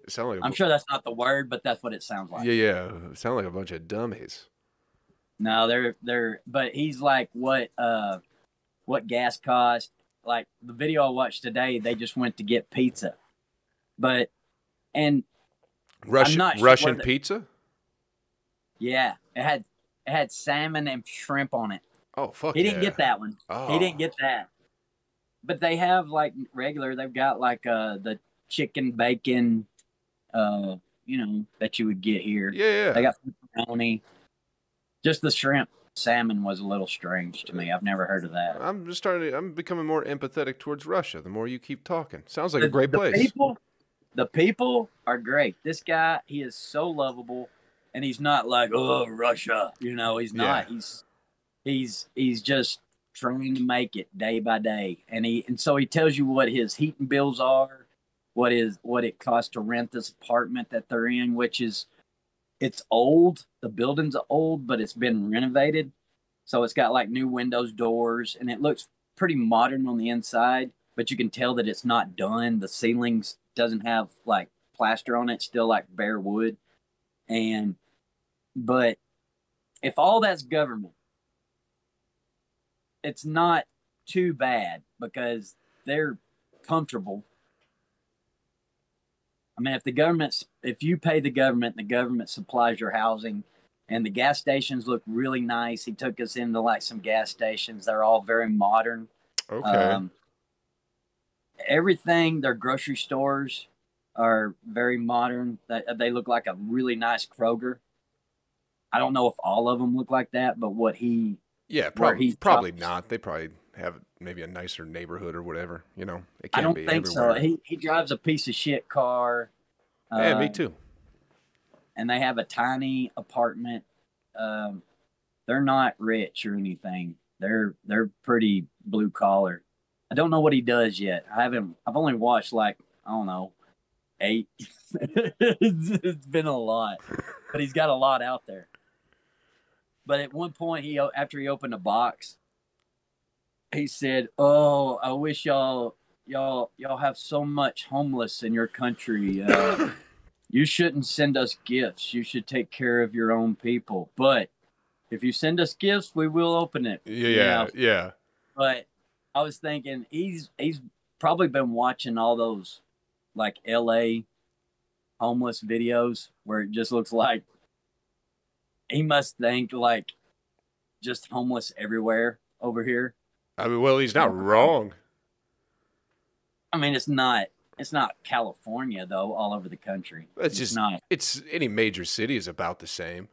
It sound like I'm sure that's not the word, but that's what it sounds like. Yeah. It sound like a bunch of dummies. No, they're but he's like what gas cost. Like the video I watched today, they just went to get pizza. But and Russian pizza? Yeah. It had salmon and shrimp on it. Oh fuck. He didn't get that one. Oh. He didn't get that. But they have like regular, they've got like the chicken bacon that you would get here. Yeah. They got pepperoni. Just the shrimp salmon was a little strange to me. I've never heard of that. I'm becoming more empathetic towards Russia the more you keep talking. Sounds like a great place. The people are great. This guy, he is so lovable, and he's not like, oh, Russia. He's not. He's just trying to make it day by day. And so he tells you what his heating bills are, what it costs to rent this apartment that they're in, which is, it's old. The building's old, but it's been renovated. So it's got like new windows, doors, and it looks pretty modern on the inside, but you can tell that it's not done. The ceilings doesn't have like plaster on it, still like bare wood. But if all that's government, it's not too bad because they're comfortable. I mean, if you pay the government supplies your housing, and the gas stations look really nice. He took us into like some gas stations. They're all very modern. Okay. Everything, their grocery stores are very modern. They look like a really nice Kroger. I don't know if all of them look like that, but probably not. They probably have maybe a nicer neighborhood or whatever. It can't I don't be think everywhere. so. He drives a piece of shit car. Yeah, me too. And they have a tiny apartment. They're not rich or anything. They're pretty blue collar. I don't know what he does yet. I've only watched like, I don't know, 8. It's been a lot, but he's got a lot out there. But at one point, after he opened a box, he said, "Oh, I wish y'all have so much homeless in your country. You shouldn't send us gifts. You should take care of your own people. But if you send us gifts, we will open it." Yeah. But I was thinking he's probably been watching all those like LA homeless videos where it just looks like he must think like just homeless everywhere over here. I mean, well, he's not wrong. I mean, it's not California though, all over the country. It's any major city is about the same.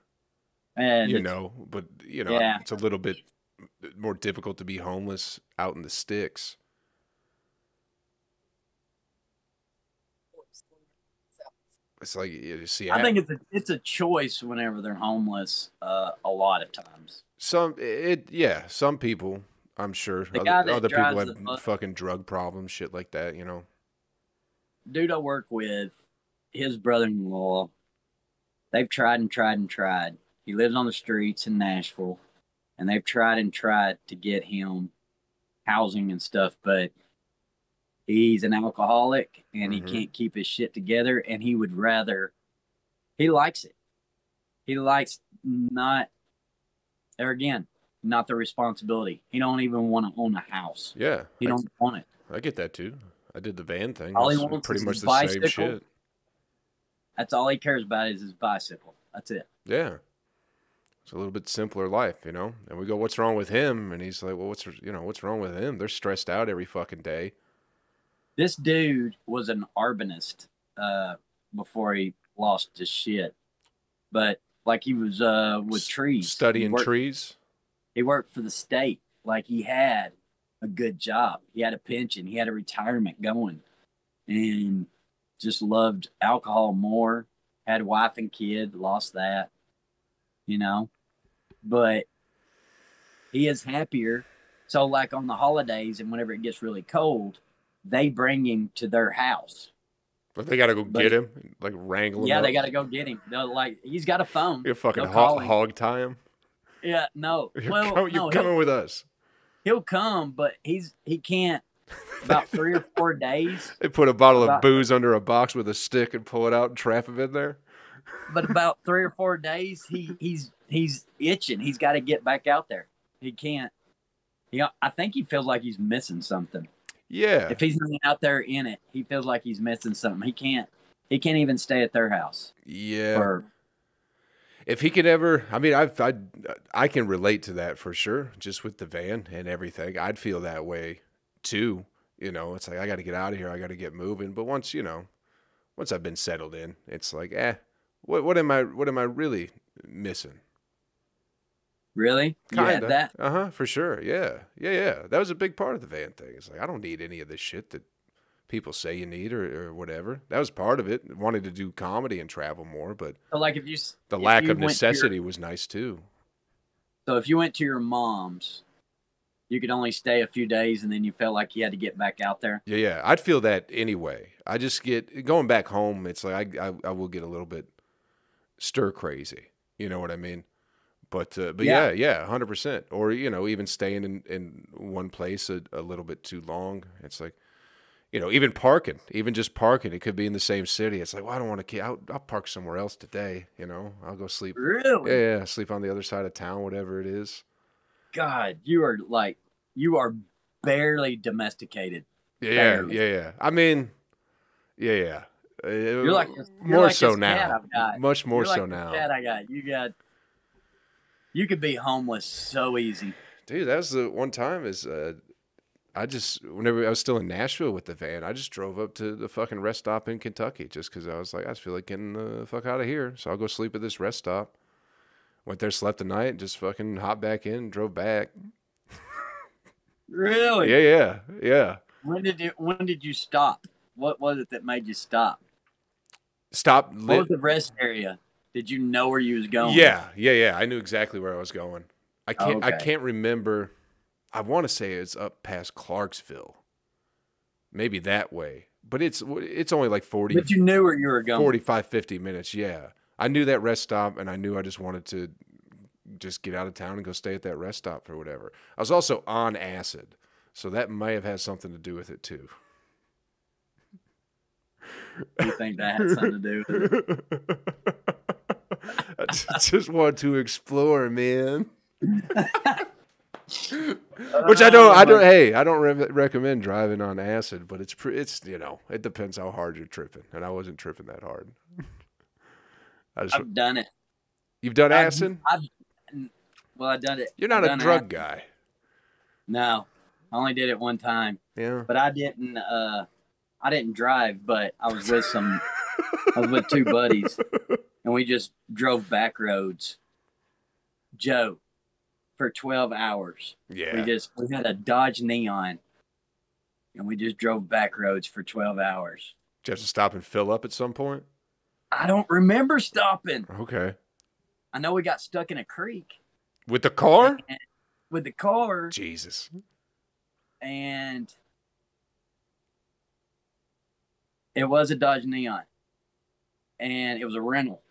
And it's a little bit more difficult to be homeless out in the sticks. It's like you see. I think it's a choice whenever they're homeless. A lot of times. Some people, I'm sure. Other people have fucking drug problems, shit like that. Dude I work with, his brother-in-law, they've tried and tried and tried. He lives on the streets in Nashville, and they've tried and tried to get him housing and stuff, but he's an alcoholic and he can't keep his shit together, and he likes it. He likes not the responsibility. He don't even want to own a house. Yeah. He don't want it. I get that too. I did the van thing. All he wants pretty much the same shit. That's all he cares about is his bicycle. That's it. Yeah. It's a little bit simpler life, And we go, what's wrong with him? And he's like, well, what's wrong with him? They're stressed out every fucking day. This dude was an arborist before he lost his shit. But like he was with trees. Studying trees? He worked for the state. Like he had a good job. He had a pension. He had a retirement going. And just loved alcohol more. Had a wife and kid. Lost that. But he is happier. So, like on the holidays and whenever it gets really cold, they bring him to their house. But they got to go But get him, like wrangle him yeah, up. they got to go get him. They'll he's got a phone. You fucking They'll call him. hog tie him. Yeah, no. You're coming with us. He'll come, but he can't. About 3 or 4 days. They put a bottle of booze under a box with a stick and pull it out and trap him in there. But about 3 or 4 days, he's itching. He's got to get back out there. He can't. I think he feels like he's missing something. Yeah. If he's not out there in it, he feels like he's missing something. He can't even stay at their house. Yeah. If he could ever, I mean, I can relate to that for sure. Just with the van and everything, I'd feel that way too. You know, it's like I got to get out of here. I got to get moving. But once I've been settled in, it's like, what am I really missing? Really? Kinda. Yeah, that. For sure. Yeah. That was a big part of the van thing. It's like I don't need any of this shit that people say you need or whatever. That was part of it. Wanted to do comedy and travel more, but So like the lack of necessity was nice too. So if you went to your mom's, you could only stay a few days and then you felt like you had to get back out there? Yeah. I'd feel that anyway. I just get going back home. It's like I will get a little bit stir crazy. You know what I mean? But yeah, 100%. Or, even staying in one place a little bit too long. It's like, even just parking, it could be in the same city. It's like, well, I don't want to, I'll park somewhere else today. I'll go sleep. Really? Yeah. Sleep on the other side of town, whatever it is. God, you are barely domesticated. Yeah. Barely. Yeah. I mean, yeah. You're like more like so this now. Cat I've got. Much more You're like so this now. Cat I got. You could be homeless so easy. Dude, that was the one time whenever I was still in Nashville with the van, I just drove up to the fucking rest stop in Kentucky just because I was like, I just feel like getting the fuck out of here. So I'll go sleep at this rest stop. Went there, slept the night, just fucking hopped back in, drove back. Really? Yeah. When did you stop? What was it that made you stop? What was the rest area? Did you know where you was going? Yeah. I knew exactly where I was going. I can't remember. I want to say it's up past Clarksville. Maybe that way. But it's only like 40. But you knew where you were going. 45, 50 minutes, yeah. I knew that rest stop, and I knew I just wanted to just get out of town and go stay at that rest stop for whatever. I was also on acid, so that may have had something to do with it too. You think that had something to do with it? I just want to explore, man. Which I don't. Hey, I don't recommend driving on acid, but it's it depends how hard you're tripping, and I wasn't tripping that hard. I've done it. You've done acid? I've done it. You're not a drug guy. No, I only did it one time. Yeah, but I didn't. I didn't drive, but I was with I was with two buddies, and we just drove back roads. Joe, for 12 hours. Yeah. We had a Dodge Neon, and we just drove back roads for 12 hours. Did you have to stop and fill up at some point? I don't remember stopping. Okay. I know we got stuck in a creek. With the car? With the car. Jesus. And it was a Dodge Neon. And it was a rental.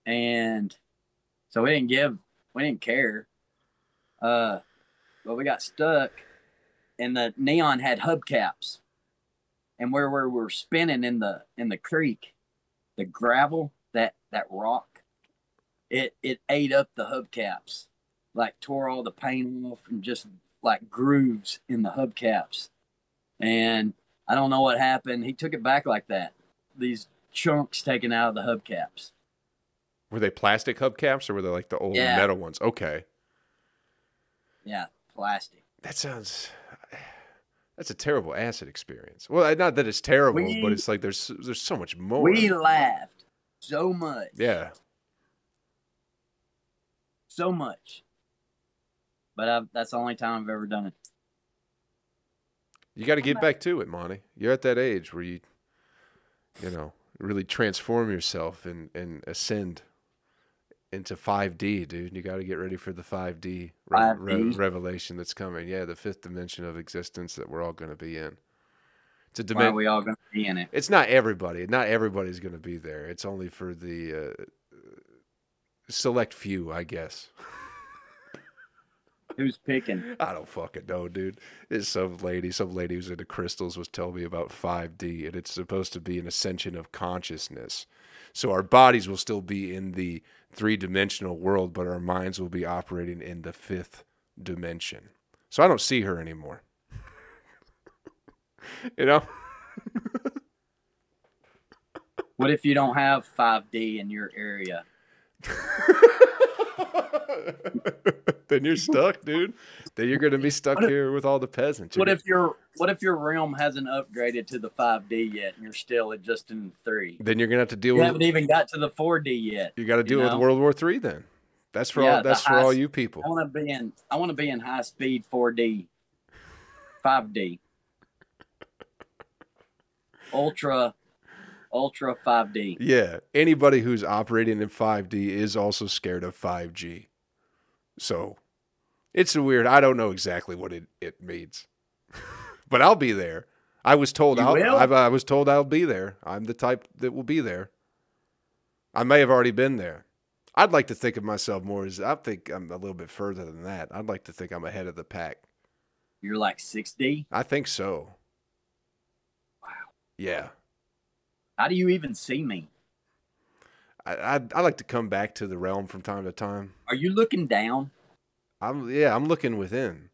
And so we didn't care. But we got stuck, and the Neon had hubcaps. And where we were spinning in the creek, the gravel, that rock, it ate up the hubcaps, like tore all the paint off and just like grooves in the hubcaps. And I don't know what happened. He took it back like that. These chunks taken out of the hubcaps. Were they plastic hubcaps or were they like the old metal ones? Okay. Yeah, plastic. That's a terrible acid experience. Well, not that it's terrible, but it's like there's so much more. We laughed so much. Yeah. So much. But that's the only time I've ever done it. You got to get back to it, Monty. You're at that age where you really transform yourself and ascend into 5D, dude. You got to get ready for the 5D 5D. revelation that's coming. Yeah, the fifth dimension of existence that we're all going to be in. It's a Why are we all going to be in it? It's not everybody. Not everybody's going to be there. It's only for the select few, I guess. Who's picking? I don't fucking know, dude. It's some lady who's into crystals was telling me about 5D, and it's supposed to be an ascension of consciousness. So our bodies will still be in the three-dimensional world, but our minds will be operating in the fifth dimension. So I don't see her anymore. You know? What if you don't have 5D in your area? Then you're stuck, dude. Then you're gonna be stuck here with all the peasants. What if your realm hasn't upgraded to the 5D yet, and you're still just in 3? Then you're gonna have to deal You with. haven't even got to the 4D yet. You got to deal with World War III. Then that's for all you people. I want to be in high speed 4D, 5D, ultra 5D. Yeah, anybody who's operating in 5D is also scared of 5G. So it's a weird. I don't know exactly what it means, but I'll be there. I was told I was told I'll be there. I'm the type that will be there. I may have already been there. I'd like to think of myself more as I think I'm a little bit further than that. I'd like to think I'm ahead of the pack. You're like 6D? I think so. Wow. Yeah. How do you even see me? I like to come back to the realm from time to time. Are you looking down? I'm looking within.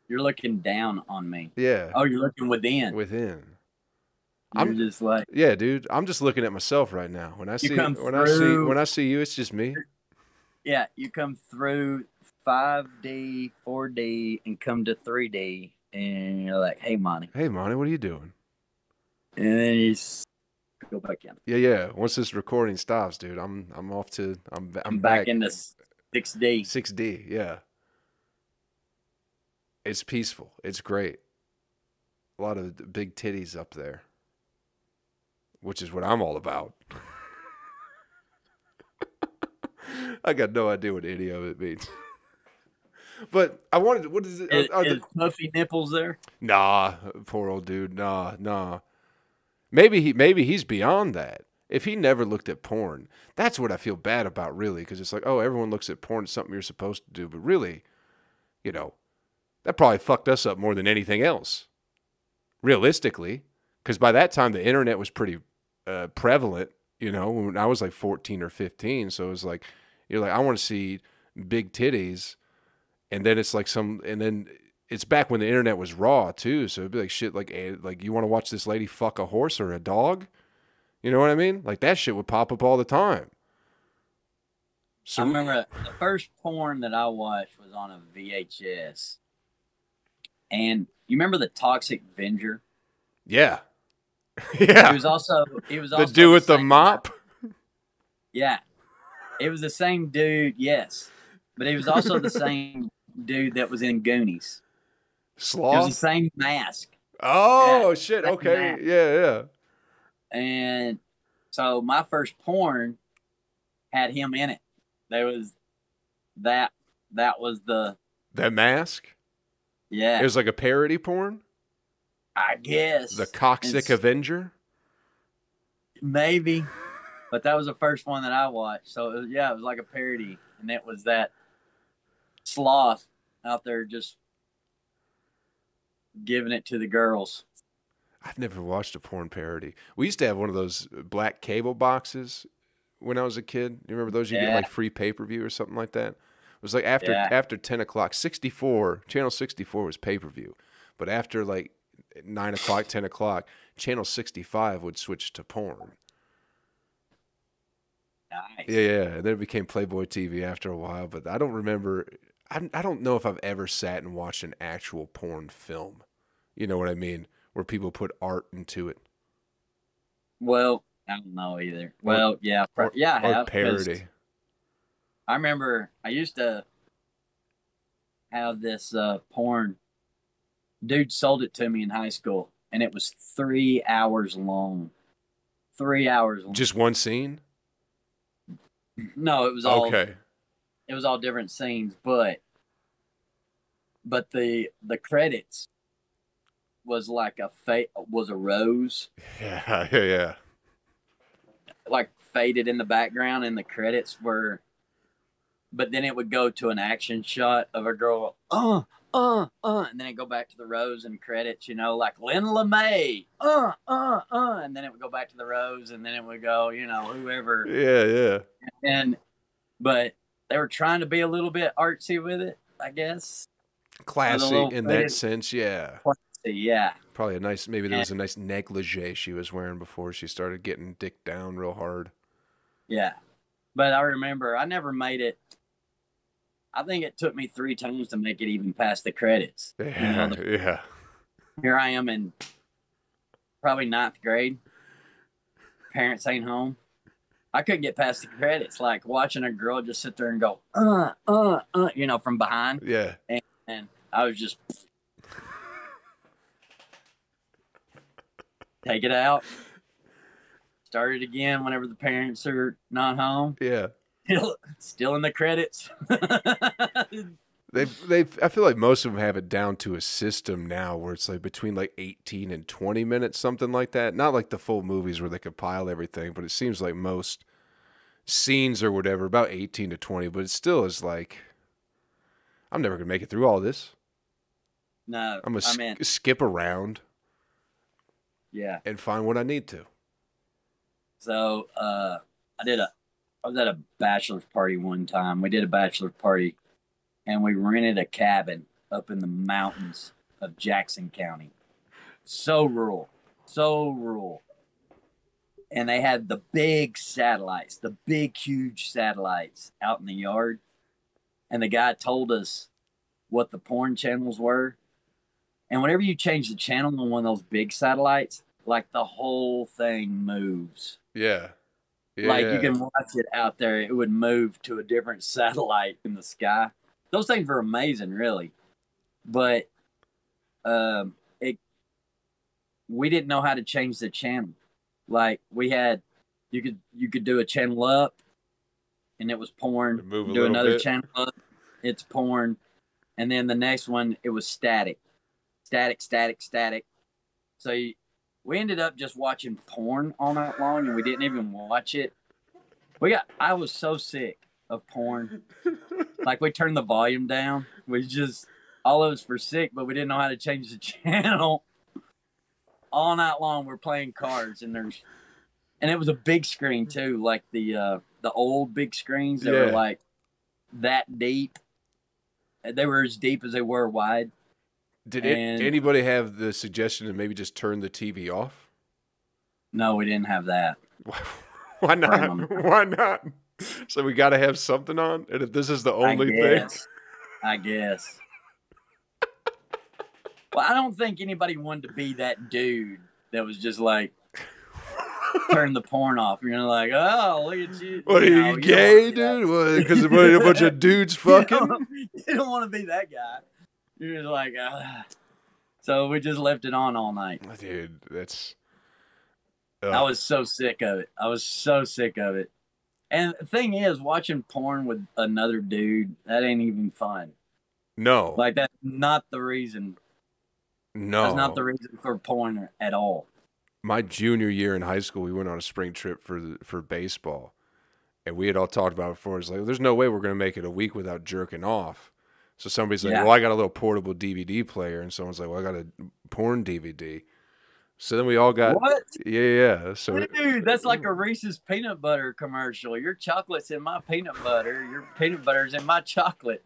You're looking down on me. Yeah. Oh, you're looking within. Within. I'm just like, yeah, dude. I'm just looking at myself right now. When I see you, it's just me. Yeah, you come through 5D, 4D, and come to 3D, and you're like, "Hey, Monty." Hey, Monty, what are you doing? And then you go back in. Yeah. Once this recording stops, dude, I'm off to I'm back into 6D. 6D, yeah. It's peaceful. It's great. A lot of big titties up there, which is what I'm all about. I got no idea what any of it means. But I wanted, what is it? Is puffy nipples there? Nah, poor old dude. Nah. Maybe he's beyond that. If he never looked at porn, that's what I feel bad about, really, because it's like, oh, everyone looks at porn, it's something you're supposed to do, but really, that probably fucked us up more than anything else, realistically, because by that time the internet was pretty prevalent. When I was like 14 or 15, so it was like, you're like, I want to see big titties, and then it's like and then it's back when the internet was raw too, so it'd be like shit like you want to watch this lady fuck a horse or a dog, you know what I mean? Like that shit would pop up all the time. So I remember the first porn that I watched was on a VHS, and you remember the Toxic Avenger? Yeah. Yeah. He was also the dude with the mop. Yeah, it was the same dude. Yes, but he was also the same dude that was in Goonies. Sloth? It was the same mask. Oh, yeah, shit. Okay. Mask. Yeah. And so my first porn had him in it. There was that was that mask? Yeah. It was like a parody porn? I guess. The Toxic Avenger? Maybe. But that was the first one that I watched. So, it was like a parody. And it was that sloth out there just giving it to the girls. I've never watched a porn parody. We used to have one of those black cable boxes when I was a kid. You remember those? You get like free pay-per-view or something like that. It was like after 10 o'clock, channel 64 was pay-per-view. But after like 9 o'clock, 10 o'clock, channel 65 would switch to porn. Nice. Yeah. And then it became Playboy TV after a while. But I don't remember. I don't know if I've ever sat and watched an actual porn film. You know what I mean? Where people put art into it. Well, I don't know either. Well, I have. Parody. I remember I used to have this porn. Dude sold it to me in high school, and it was 3 hours long. 3 hours long. Just one scene? No, it was all different scenes, but the credits was like was a rose, Yeah, yeah. like faded in the background, and the credits were. But then it would go to an action shot of a girl, and then it go back to the rose and credits, like Lynn LeMay, and then it would go back to the rose, and then it would go, whoever. Yeah, yeah. But they were trying to be a little bit artsy with it, I guess. Classy in that sense, yeah. Classy, yeah. Probably maybe there was a nice negligee she was wearing before she started getting dick down real hard. Yeah. But I remember I never made it. I think it took me 3 times to make it even past the credits. Yeah, yeah. Here I am in probably 9th grade. Parents ain't home. I couldn't get past the credits. Like watching a girl just sit there and go, from behind. Yeah. And I was just take it out. Start it again whenever the parents are not home. Yeah. Still in the credits. I feel like most of them have it down to a system now where it's like between like 18 and 20 minutes, something like that. Not like the full movies where they compile everything, but it seems like most scenes or whatever, about 18 to 20, but it still is like, I'm never going to make it through all this. No. I'm going to skip around. Yeah. And find what I need to. So, I was at a bachelor's party one time. We did a bachelor party, and we rented a cabin up in the mountains of Jackson County. So rural. And they had the big satellites, the big, huge satellites out in the yard. And the guy told us what the porn channels were. And whenever you change the channel on one of those big satellites, like the whole thing moves. Yeah. You can watch it out there. It would move to a different satellite in the sky. Those things were amazing, really. But we didn't know how to change the channel. Like you could do a channel up, and it was porn. Do another channel up, it's porn, and then the next one it was static. So we ended up just watching porn all night long, and we didn't even watch it. I was so sick of porn. Like, we turned the volume down. All of us were sick, but we didn't know how to change the channel. All night long, we're playing cards, and it was a big screen too, like the old big screens that were like that deep. They were as deep as they were wide. Did anybody have the suggestion to maybe just turn the TV off? No, we didn't have that. Why not? Why not? So we got to have something on? And if this is the only thing? I guess. Well, I don't think anybody wanted to be that dude that was just like, turn the porn off. You're like, oh, look at you. What, are you gay, dude? Because a bunch of dudes fucking? You don't want to be that guy. You're just like, So we just left it on all night. Dude, that's... I was so sick of it. And the thing is, watching porn with another dude, that ain't even fun. No. Like, that's not the reason. No. That's not the reason for porn at all. My junior year in high school, we went on a spring trip for baseball. And we had all talked about it before. It's like, there's no way we're going to make it a week without jerking off. So somebody's like, well, I got a little portable DVD player. And someone's like, well, I got a porn DVD. So then we all got... What? Yeah. So dude, that's like a Reese's peanut butter commercial. Your chocolate's in my peanut butter. Your peanut butter's in my chocolate.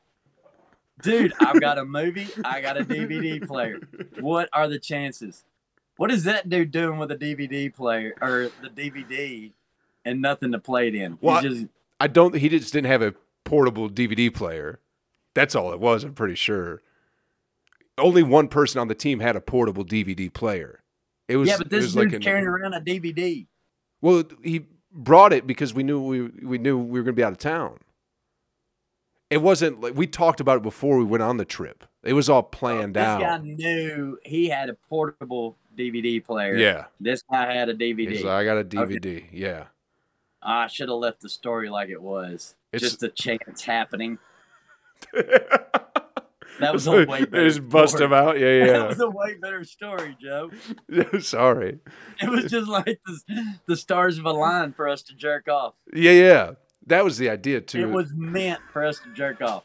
Dude, I've got a movie. I got a DVD player. What are the chances? What is that dude doing with a DVD player or the DVD and nothing to play it in? Well, he just didn't have a portable DVD player. That's all it was, I'm pretty sure. Only one person on the team had a portable DVD player. But this dude's carrying around a DVD. Well, he brought it because we knew we were going to be out of town. It wasn't like we talked about it before we went on the trip. It was all planned out. This guy knew he had a portable DVD player. Yeah. This guy had a DVD. He's like, I got a DVD. Okay. Yeah. I should have left the story like it was. It's just a chance happening. That was a way better Just bust story. him out. Yeah. That was a way better story, Joe. Sorry. It was just like the stars of a line for us to jerk off. Yeah. That was the idea, too. It was meant for us to jerk off.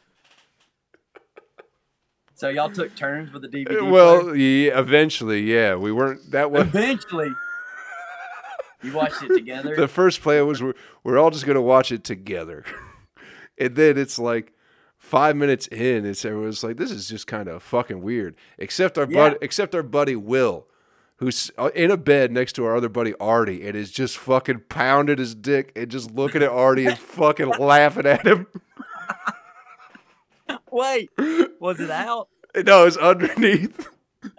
So y'all took turns with the DVD Well, player? yeah, eventually, yeah. We weren't that way. Eventually. You watched it together? The first play was we're all just going to watch it together. And then it's like 5 minutes in, everyone's like, this is just kind of fucking weird. Except our buddy Will, who's in a bed next to our other buddy Artie, and is just fucking pounding his dick and just looking at Artie and fucking laughing at him. Wait, was it out? No, it's underneath.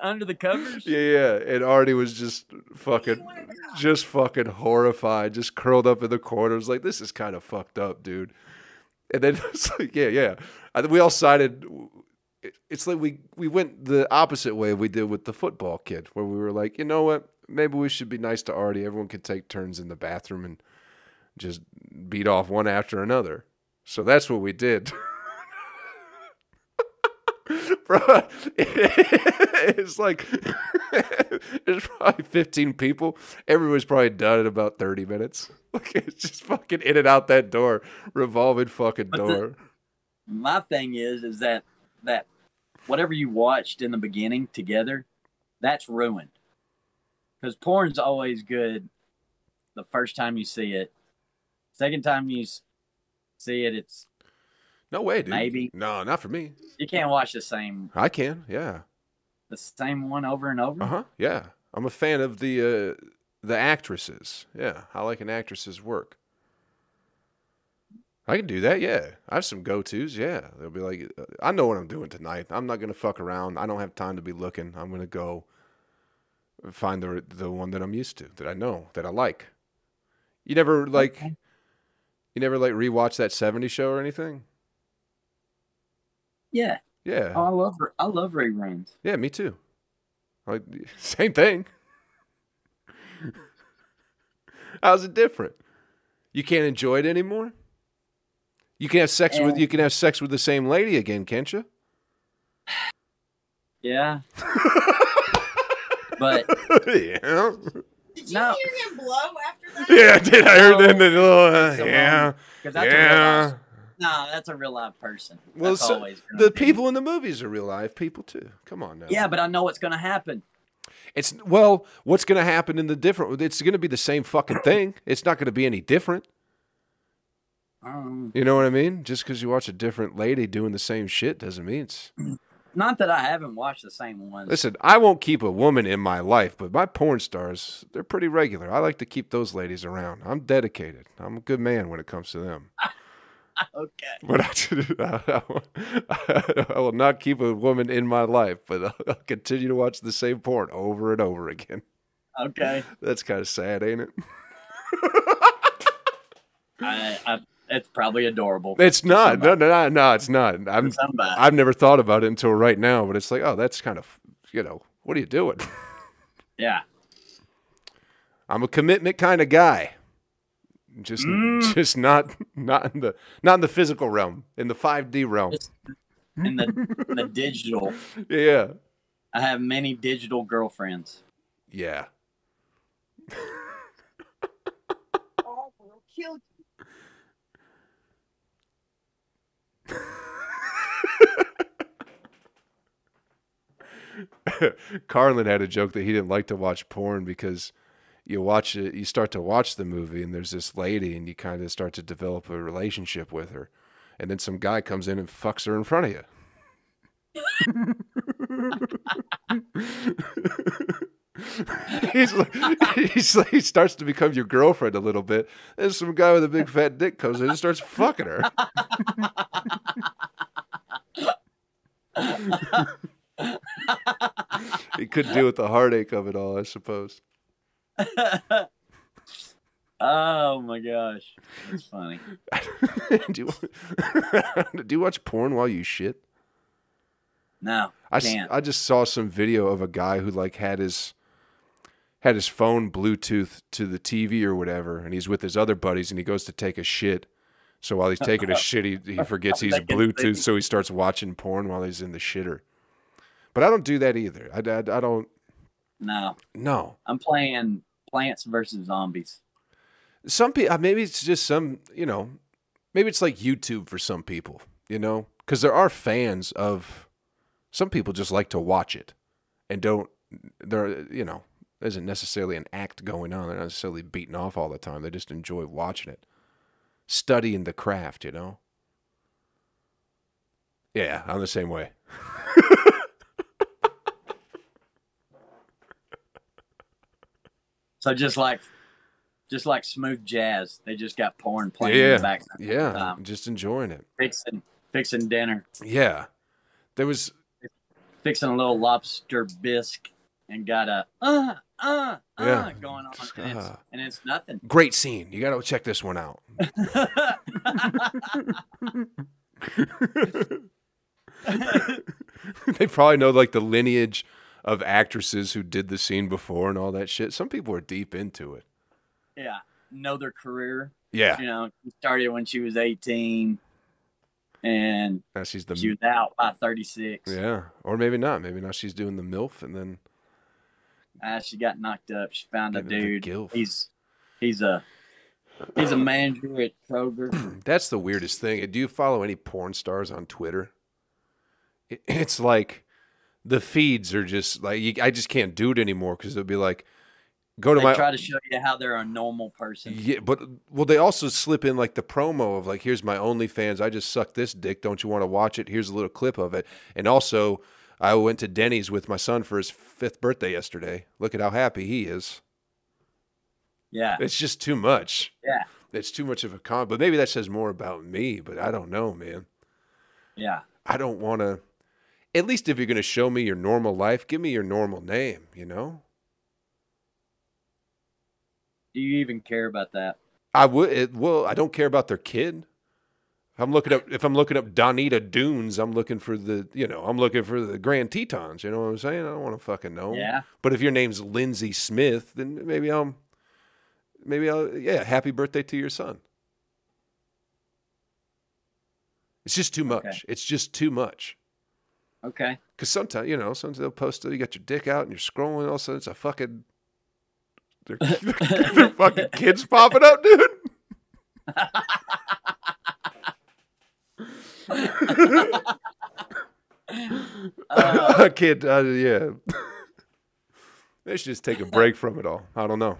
Under the covers? Yeah. And Artie was just fucking horrified, just curled up in the corner. It was like, this is kind of fucked up, dude. And then it's like, yeah. We all sided. It's like we went the opposite way we did with the football kid, where we were like, you know what? Maybe we should be nice to Artie. Everyone could take turns in the bathroom and just beat off one after another. So that's what we did. Bro, it's like there's probably 15 people. Everyone's probably done in about 30 minutes. Like, it's just fucking in and out that door, revolving fucking door. My thing is that whatever you watched in the beginning together, that's ruined. Because porn's always good the first time you see it. Second time you see it, it's no way, dude. Maybe. No, not for me. You can't watch the same. I can, yeah. The same one over and over? Uh-huh, yeah. I'm a fan of the actresses. Yeah, I like an actress's work. I can do that, yeah. I have some go-tos, yeah. They'll be like, I know what I'm doing tonight. I'm not going to fuck around. I don't have time to be looking. I'm going to go find the one that I'm used to, that I know, that I like. You never rewatch that 70s show or anything? Yeah. Yeah. Oh, I love reruns. Yeah, me too. Like, same thing. How's it different? You can't enjoy it anymore? You can have sex with the same lady again, can't you? Yeah. But yeah. Did you hear him blow after that? Yeah, I did. I heard that. Yeah. Yeah. No, that's a real live person. Well, the people in the movies are real live people too. Come on now. Yeah, but I know what's going to happen. What's going to happen in the different? It's going to be the same fucking thing. It's not going to be any different. You know what I mean? Just because you watch a different lady doing the same shit doesn't mean it's. Not that I haven't watched the same ones. Listen, I won't keep a woman in my life, but my porn stars, they're pretty regular. I like to keep those ladies around. I'm dedicated. I'm a good man when it comes to them. Okay. But I will not keep a woman in my life, but I'll continue to watch the same porn over and over again. Okay. That's kind of sad, ain't it? It's probably adorable. It's not. No, it's not. I've never thought about it until right now, but it's like, oh, that's kind of, what are you doing? Yeah. I'm a commitment kind of guy. Just not in the physical realm, in the 5D realm. In the digital. Yeah. I have many digital girlfriends. Yeah. Oh, we'll kill you. Carlin had a joke that he didn't like to watch porn because you watch it, you start to watch the movie, and there's this lady, and you kind of start to develop a relationship with her, and then some guy comes in and fucks her in front of you. He starts to become your girlfriend a little bit, and some guy with a big fat dick comes in and starts fucking her. He couldn't deal with the heartache of it all, I suppose. Oh my gosh, that's funny. Do you watch porn while you shit? No, I just saw some video of a guy who had his had his phone Bluetooth to the TV or whatever, and he's with his other buddies, and he goes to take a shit. So while he's taking a shit, he forgets he's Bluetooth, so he starts watching porn while he's in the shitter. But I don't do that either. I don't. No. I'm playing Plants vs. Zombies. Some people, maybe it's just some, maybe it's like YouTube for some people, because there are fans of. Some people just like to watch it, and there isn't necessarily an act going on. They're not necessarily beating off all the time. They just enjoy watching it, studying the craft. Yeah, I'm the same way. So just like smooth jazz, they just got porn playing in the background. Yeah, just enjoying it. Fixing dinner. Yeah, there was fixing a little lobster bisque and got a going on, and it's nothing. Great scene. You got to check this one out. They probably know like the lineage of actresses who did the scene before and all that shit. Some people are deep into it. Yeah, know their career. Yeah, she started when she was 18, and now she was out by 36. Yeah, or maybe not. Maybe now she's doing the MILF, and then she got knocked up. She found a dude. He's a manager at Kroger. That's the weirdest thing. Do you follow any porn stars on Twitter? It's like the feeds are just like I just can't do it anymore because they'll be like, try to show you how they're a normal person. Yeah, but they also slip in like the promo of like, here's my OnlyFans. I just sucked this dick. Don't you want to watch it? Here's a little clip of it. And also, I went to Denny's with my son for his 5th birthday yesterday. Look at how happy he is. Yeah, it's just too much. Yeah, it's too much of a con. But maybe that says more about me. But I don't know, man. Yeah, I don't want to. At least if you're going to show me your normal life, give me your normal name, Do you even care about that? I would. I don't care about their kid. If I'm looking up Donita Dunes, I'm looking for the Grand Tetons. You know what I'm saying? I don't want to fucking know. Yeah. But if your name's Lindsay Smith, then maybe I'll, happy birthday to your son. It's just too much. Okay. It's just too much. Okay. Because sometimes they'll post it, you got your dick out and you're scrolling, all of a sudden it's a fucking, they're fucking kids popping up, dude. Kid, yeah. They should just take a break from it all. I don't know.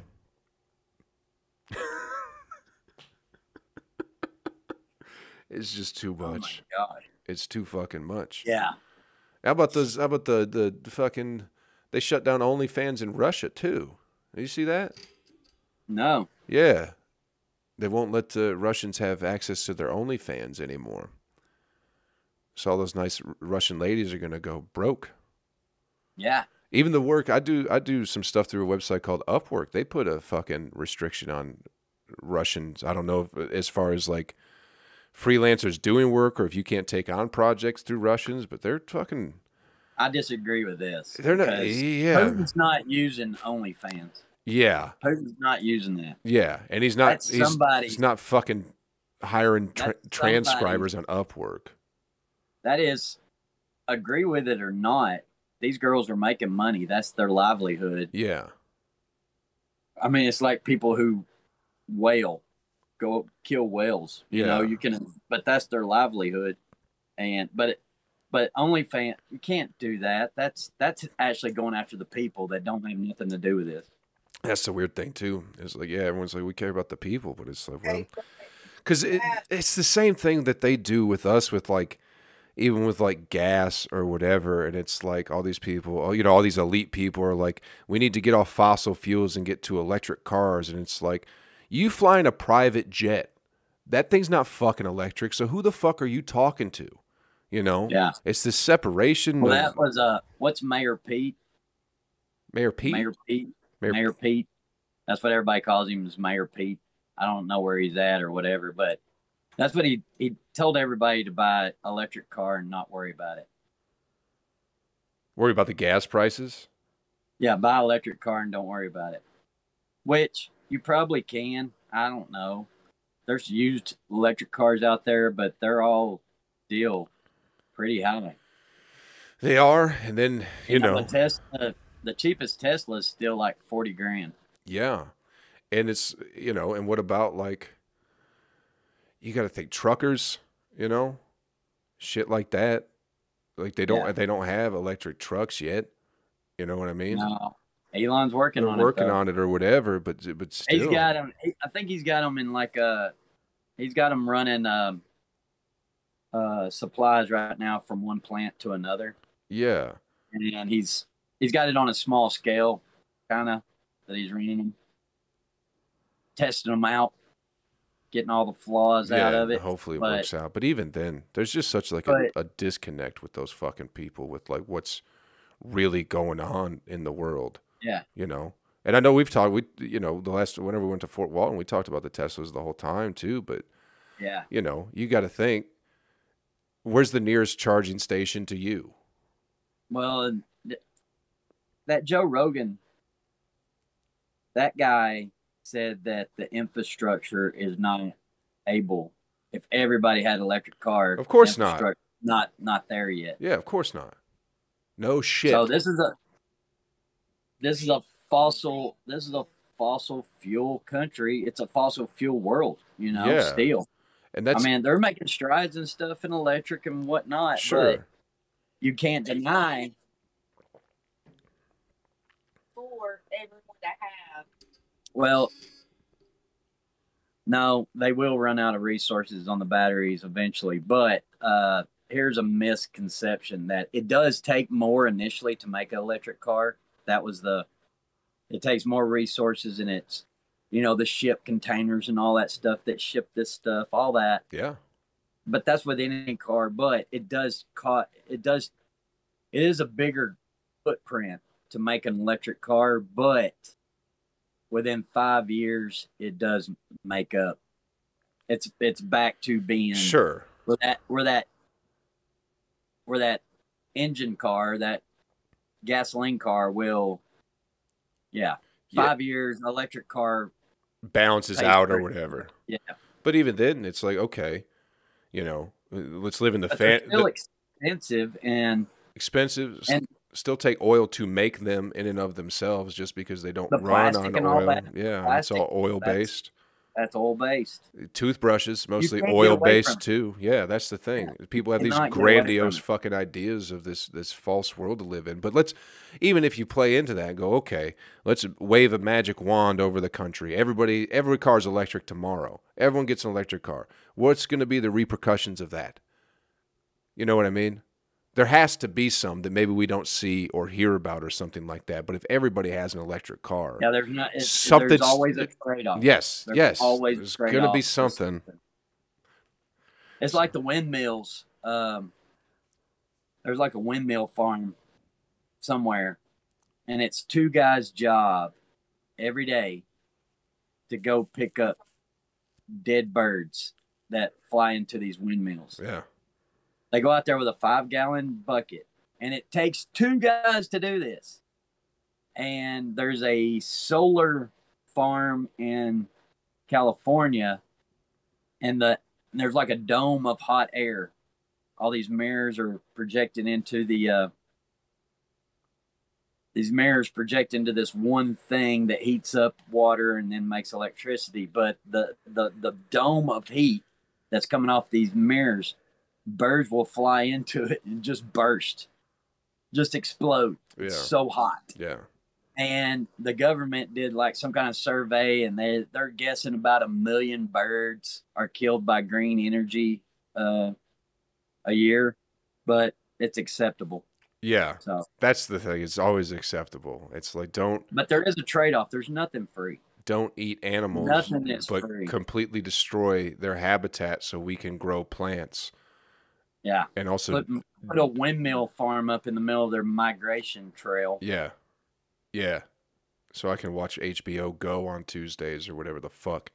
It's just too much. Oh my God. It's too fucking much. Yeah. How about the fucking? They shut down OnlyFans in Russia too. Did you see that? No. Yeah, they won't let the Russians have access to their OnlyFans anymore. So all those nice Russian ladies are gonna go broke. Yeah. Even the work I do some stuff through a website called Upwork. They put a fucking restriction on Russians. I don't know if, as far as like freelancers doing work or if you can't take on projects through Russians, but they're fucking. I disagree with this. They're not. Yeah. Putin's not using OnlyFans. Yeah. Putin's not using that. Yeah, and he's not. He's not fucking hiring transcribers on Upwork. That is, agree with it or not, these girls are making money. That's their livelihood. Yeah. I mean, it's like people who go kill whales. You know, you can, but that's their livelihood. And but OnlyFans, you can't do that. That's actually going after the people that don't have nothing to do with this. That's the weird thing too. It's like, yeah, everyone's like, we care about the people, but it's like, well, because it's the same thing that they do with us with like, even with like gas or whatever. And it's like all these people, all these elite people are like, we need to get off fossil fuels and get to electric cars. And it's like, you fly in a private jet. That thing's not fucking electric. So who the fuck are you talking to? Yeah. It's this separation. Well, that was what's Mayor Pete? Mayor Pete? Mayor Pete. That's what everybody calls him, is Mayor Pete. I don't know where he's at or whatever, but that's what he told everybody to buy an electric car and not worry about it. Worry about the gas prices? Yeah, buy an electric car and don't worry about it. Which you probably can. I don't know. There's used electric cars out there, but they're all still pretty high. They are, and then The cheapest Tesla is still like 40 grand. yeah, and it's and what about like you got to think truckers, shit like that. Like Yeah. they don't have electric trucks yet. You know what I mean? No, Elon's working They're on it working though. on it or whatever, but He's still, got him. I think he's got him in like he's got him running supplies right now from one plant to another, yeah, and he's got it on a small scale, kind of that he's running them, testing them out, getting all the flaws out yeah. of it. Hopefully it But works out. But even then, there's just such like but a disconnect with those fucking people with like what's really going on in the world. yeah, you know. And I know we've talked, the last, whenever we went to Fort Walton, we talked about the Teslas the whole time too. But, yeah. you got to think, where's the nearest charging station to you? Well, that Joe Rogan, that guy said that the infrastructure is not able. If everybody had an electric car, Of course not. Not there yet. Yeah, of course not. No shit. So this is a fossil fuel country. It's a fossil fuel world, Yeah. still. And that's, I mean, they're making strides and stuff in electric and whatnot, but sure. you can't deny. For everyone to have. Well, no, they will run out of resources on the batteries eventually, but here's a misconception that it does take more initially to make an electric car. It takes more resources, and it's, the ship containers and all that stuff that ship this stuff, all that. Yeah. But that's with any car, but it is a bigger footprint to make an electric car, but within 5 years, it does make up. It's back to being sure where that engine car, that gasoline car will, 5 years electric car balances out or whatever. Yeah. But even then, it's like, okay, let's live in the they're still expensive and still take oil to make them in and of themselves just because they don't the run plastic on and oil. all that. Yeah, Plastic, it's all oil based. That's oil based. Toothbrushes, mostly can't get oil away based from it. too. Yeah, that's the thing. People have these cannot get away grandiose from it. fucking ideas of this false world to live in. But even if you play into that and go, okay, let's wave a magic wand over the country. Every car's electric tomorrow. Everyone gets an electric car. What's going to be the repercussions of that? You know what I mean? There has to be some that maybe we don't see or hear about or something like that. But if everybody has an electric car, Yeah, there's always a trade-off. Yes, There's there's going to be something. It's like the windmills. There's like a windmill farm somewhere, and it's two guys' job every day to go pick up dead birds that fly into these windmills. Yeah. They go out there with a 5-gallon bucket, and it takes two guys to do this. And there's a solar farm in California, and there's like a dome of hot air. All these mirrors are projected into these mirrors project into this one thing that heats up water and then makes electricity. But the dome of heat that's coming off these mirrors, birds will fly into it and just burst, just explode. Yeah. It's so hot. Yeah. And the government did like some kind of survey, and they're guessing about 1 million birds are killed by green energy a year, but it's acceptable. Yeah. So that's the thing. It's always acceptable. It's like But there is a trade-off. There's nothing free. Don't eat animals, Nothing is but free. completely destroy their habitat so we can grow plants. Yeah. And also put a windmill farm up in the middle of their migration trail. Yeah. Yeah. So I can watch HBO Go on Tuesdays or whatever the fuck.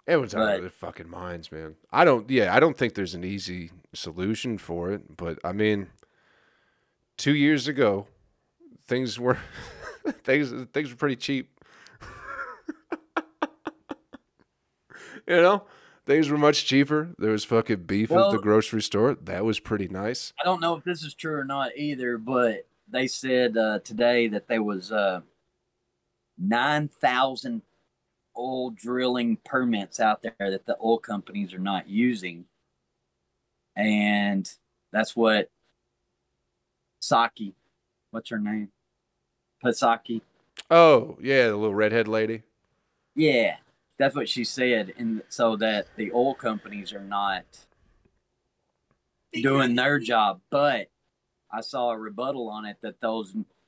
Everyone's out of their fucking minds, man. I don't think there's an easy solution for it, but I mean, 2 years ago, things were things were pretty cheap. You know, things were much cheaper. There was fucking beef at the grocery store. That was pretty nice. I don't know if this is true or not either, but they said today that there was 9,000 oil drilling permits out there that the oil companies are not using. And that's what Saki, what's her name? Pasaki. Oh, yeah, the little redhead lady. Yeah, that's what she said. And so that the oil companies are not doing their job. But I saw a rebuttal on it that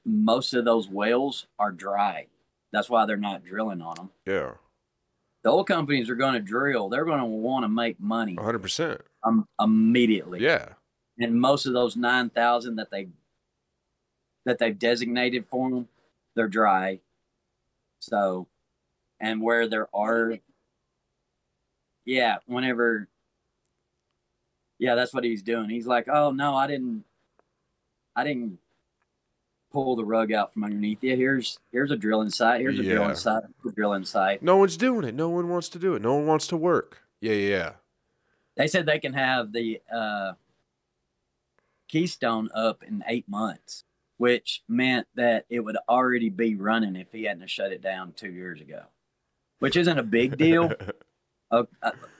most of those wells are dry. That's why they're not drilling on them. Yeah. The oil companies are going to drill. They're going to want to make money 100%. Immediately. Yeah. And most of those 9,000 that they've designated for them, they're dry. So, and where there are, yeah, that's what he's doing. He's like, oh no, I didn't pull the rug out from underneath you. Here's a drilling site. Here's a drilling site. Here's a drilling site. No one's doing it. No one wants to do it. No one wants to work. Yeah. They said they can have the Keystone up in 8 months, which meant that it would already be running if he hadn't shut it down 2 years ago, which isn't a big deal.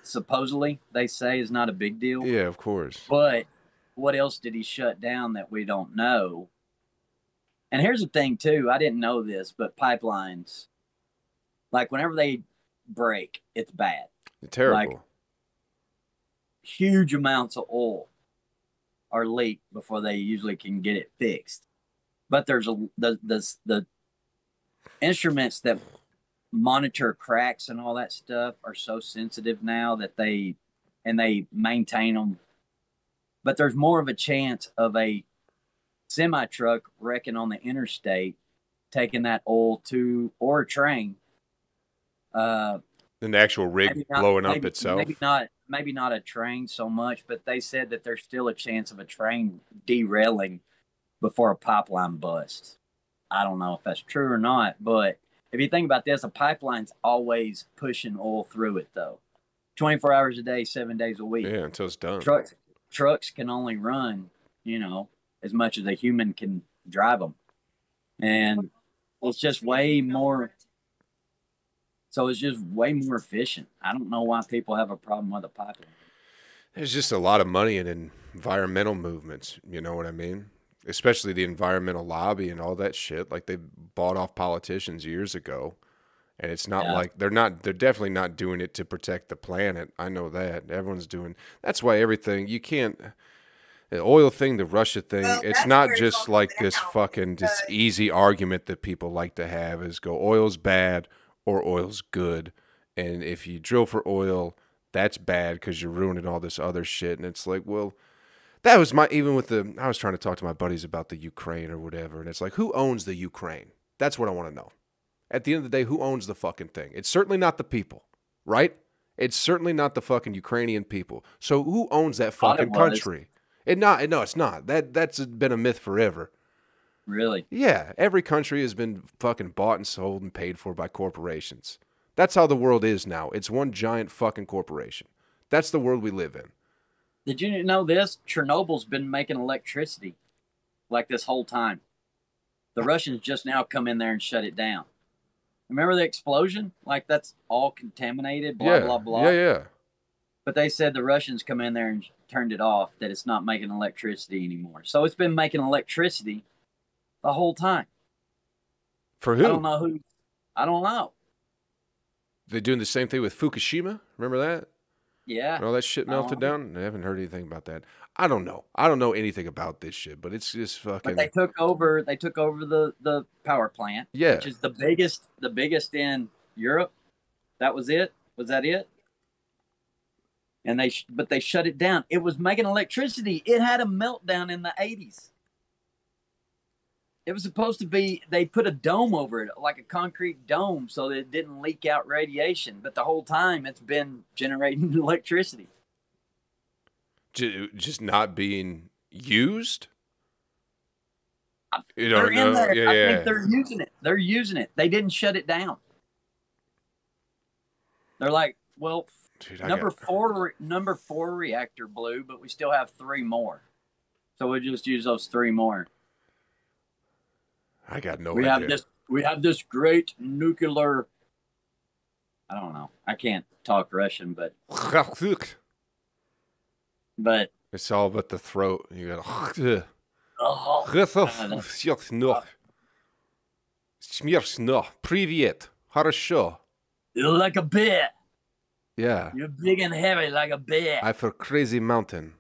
Supposedly, they say is not a big deal. Yeah, of course. But what else did he shut down that we don't know? And here's the thing, too. I didn't know this, but pipelines, like whenever they break, it's bad. Terrible. Like, huge amounts of oil are leaked before they usually can get it fixed. But there's the instruments that monitor cracks and all that stuff are so sensitive now that they maintain them. But there's more of a chance of a semi truck wrecking on the interstate, taking that oil to, or a train. The actual rig blowing up itself. Maybe not a train so much, but they said that there's still a chance of a train derailing before a pipeline busts. I don't know if that's true or not, but if you think about this, a pipeline's always pushing oil through it, though. 24 hours a day, 7 days a week. Yeah, until it's done. Trucks can only run, as much as a human can drive them. And it's just way more. So it's just way more efficient. I don't know why people have a problem with a pipeline. There's just a lot of money in environmental movements. You know what I mean? Especially the environmental lobby and all that shit. Like they bought off politicians years ago. And it's not like they're definitely not doing it to protect the planet. I know that. Everyone's doing. That's why everything, you can't. The oil thing, the Russia thing, it's not just like this fucking this easy argument that people like to have is go oil's bad or oil's good. And if you drill for oil, that's bad because you're ruining all this other shit. And it's like, well, that was I was trying to talk to my buddies about the Ukraine or whatever. And it's like, who owns the Ukraine? That's what I want to know. At the end of the day, who owns the fucking thing? It's certainly not the people, right? It's certainly not the fucking Ukrainian people. So who owns that fucking country? No, it's not. That's been a myth forever. Really? Yeah, every country has been fucking bought and sold and paid for by corporations. That's how the world is now. It's one giant fucking corporation. That's the world we live in. Did you know this? Chernobyl's been making electricity like this whole time. The Russians just now come in there and shut it down. Remember the explosion? Like that's all contaminated, blah, blah. Yeah. But they said the Russians come in there and turned it off, that it's not making electricity anymore. So it's been making electricity the whole time. For who? I don't know who. I don't know. They're doing the same thing with Fukushima. Remember that? Yeah. And all that shit melted down? I haven't heard anything about that. I don't know. I don't know anything about this shit, but it's just fucking. But they took over the power plant. Yeah. Which is the biggest in Europe. That was it? Was that it? And they shut it down. It was making electricity. It had a meltdown in the 80s. It was supposed to be, they put a dome over it, like a concrete dome, so that it didn't leak out radiation. But the whole time, it's been generating electricity. Just not being used? You They're don't in know? there. Yeah, I yeah. think they're using it. They're using it. They didn't shut it down. They're like, well, Dude, number four reactor blew, but we still have 3 more. So we'll just use those 3 more. I got no We idea. have this great nuclear. I don't know. I can't talk Russian, but It's all about the throat. You got. Смешно. Привет. Хорошо. You're like a bear. Yeah. You're big and heavy like a bear. I for crazy mountain.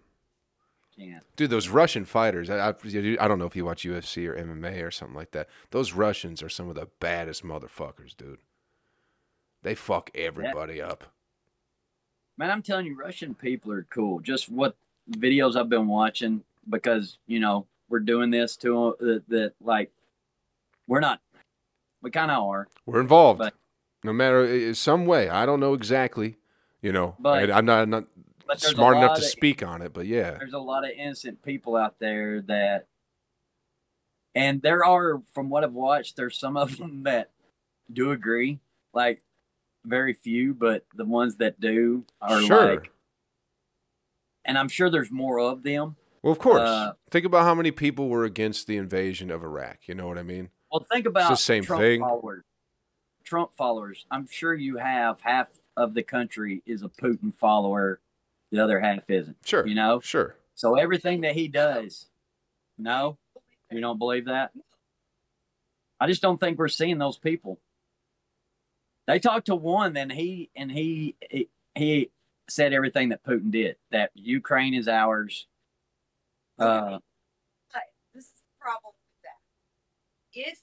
Can't. Dude, those Russian fighters, I don't know if you watch UFC or MMA or something like that. Those Russians are some of the baddest motherfuckers, dude. They fuck everybody up. Man, I'm telling you, Russian people are cool. Just what videos I've been watching, because, you know, we're doing this to that like, we're not, we kind of are. We're involved. But, no matter, some way. I don't know exactly, you know. But I'm not smart enough to speak on it, but yeah. There's a lot of innocent people out there that, and there are, from what I've watched, there's some of them that do agree. Like, very few, but the ones that do are like, and I'm sure there's more of them. Well, of course. Think about how many people were against the invasion of Iraq. You know what I mean? Well, think about it's the same Trump thing. Trump followers. I'm sure you have half of the country is a Putin follower. The other half isn't. Sure. You know? Sure. So everything that he does, no? You don't believe that? I just don't think we're seeing those people. They talked to one, and he said everything that Putin did. That Ukraine is ours. This is the problem with that. If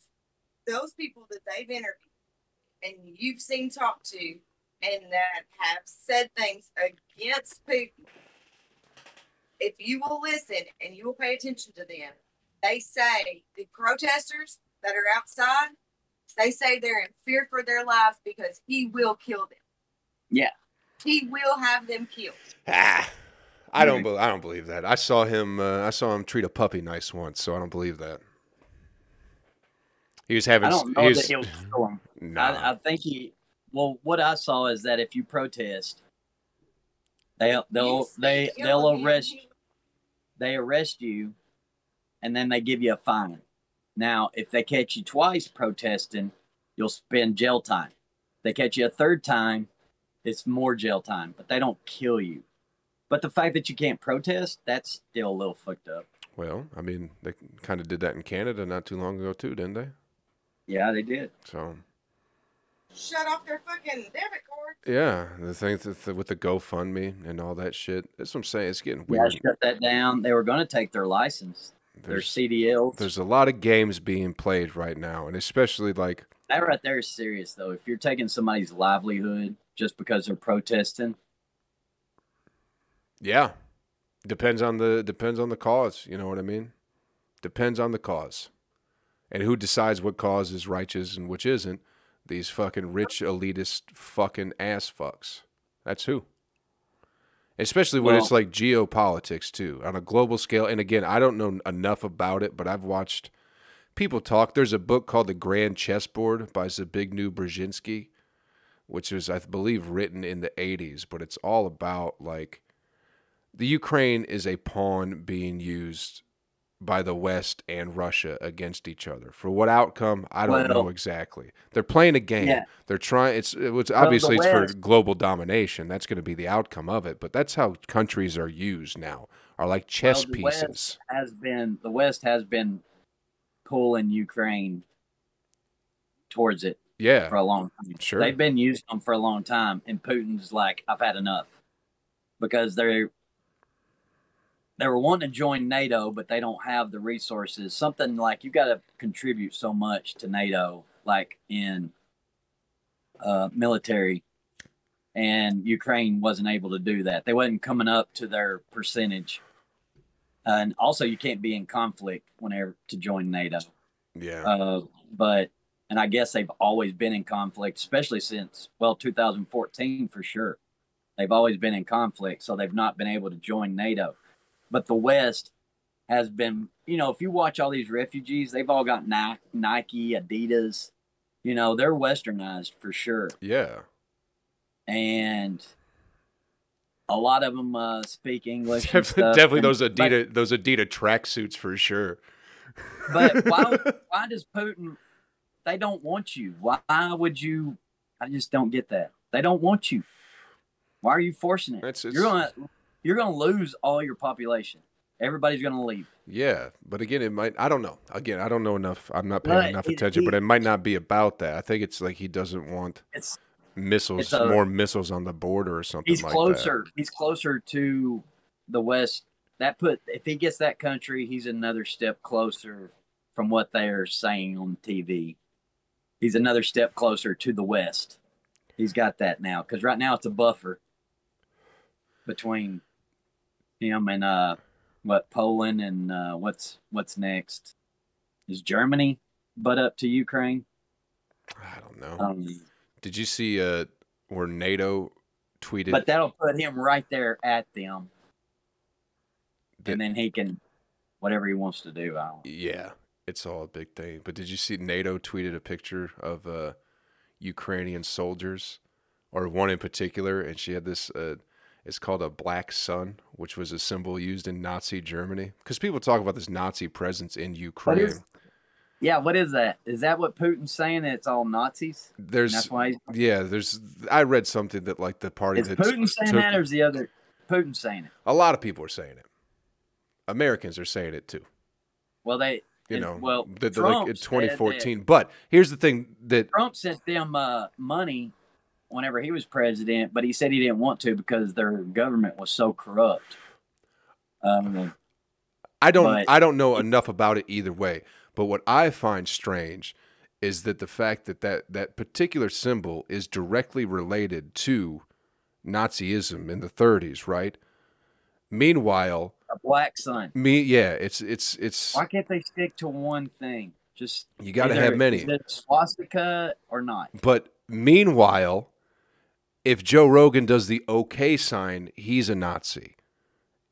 those people that they've interviewed and you've seen talk to and that have said things against Putin, if you will listen and you will pay attention to them, they say the protesters that are outside, they say they're in fear for their lives because he will kill them. Yeah. He will have them killed. I don't believe that. I saw him treat a puppy nice once, so I don't believe that. He was having. I don't know that he'll kill him. Nah. I think he. Well, what I saw is that if you protest, they'll arrest. They arrest you, and then they give you a fine. Now, if they catch you twice protesting, you'll spend jail time. If they catch you a third time, it's more jail time, but they don't kill you. But the fact that you can't protest, that's still a little fucked up. Well, I mean, they kind of did that in Canada not too long ago too, didn't they? Yeah, they did. So shut off their fucking debit card. Yeah, the things with the GoFundMe and all that shit. That's what I'm saying. It's getting weird. Yeah, shut that down. They were going to take their license. Their CDLs. There's a lot of games being played right now, and especially like that right there is serious though. If you're taking somebody's livelihood just because they're protesting. Yeah. Depends on the cause, you know what I mean? Depends on the cause. And who decides what cause is righteous and which isn't? These fucking rich elitist fucking ass fucks. That's who. Especially when it's like geopolitics too, on a global scale. And again, I don't know enough about it, but I've watched people talk. There's a book called The Grand Chessboard by Zbigniew Brzezinski, which was, I believe, written in the 80s, but it's all about like the Ukraine is a pawn being used by the West and Russia against each other. For what outcome, I don't know exactly. They're playing a game. Yeah. They're trying. It's obviously it's for global domination. That's going to be the outcome of it. But that's how countries are used now. Are like chess pieces. The West has been pulling Ukraine towards it. Yeah, for a long time. Sure, they've been using them for a long time, and Putin's like, I've had enough, because they were wanting to join NATO, but they don't have the resources. Something like you got to contribute so much to NATO, like in military, and Ukraine wasn't able to do that. They wasn't coming up to their percentage, and also you can't be in conflict whenever to join NATO. Yeah, and I guess they've always been in conflict, especially since 2014 for sure. They've always been in conflict, so they've not been able to join NATO. But the West has been, if you watch all these refugees, they've all got Nike, Adidas. They're westernized for sure. Yeah. And a lot of them speak English and stuff. Definitely those Adidas tracksuits for sure. But why does Putin? They don't want you. Why would you? I just don't get that. They don't want you. Why are you forcing it? You're gonna lose all your population. Everybody's gonna leave. Yeah, but again, it might. I don't know. Again, I don't know enough. I'm not paying enough attention. But it might not be about that. I think it's like he doesn't want missiles, more missiles on the border or something. He's closer. That. He's closer to the West. If he gets that country, he's another step closer from what they're saying on TV. He's another step closer to the West. He's got that now because right now it's a buffer between him and Poland and what's next? Is Germany butt up to Ukraine? I don't know. Did you see where NATO tweeted? But that'll put him right there at them, and then he can whatever he wants to do. Yeah, it's all a big thing. But did you see NATO tweeted a picture of Ukrainian soldiers, or one in particular, and she had this. It's called a black sun, which was a symbol used in Nazi Germany. Because people talk about this Nazi presence in Ukraine. What is that? Is that what Putin's saying? That it's all Nazis? That's why. I read something that like the party. Is Putin saying that, or is the other Putin saying it? A lot of people are saying it. Americans are saying it too. Well, like in 2014. That, but here's the thing: that Trump sent them money whenever he was president, but he said he didn't want to because their government was so corrupt. I don't know enough about it either way. But what I find strange is that the fact that particular symbol is directly related to Nazism in the 30s, right? Meanwhile, a black sun. It's. Why can't they stick to one thing? Just you got to have many. Is it swastika or not? But meanwhile, if Joe Rogan does the OK sign, he's a Nazi.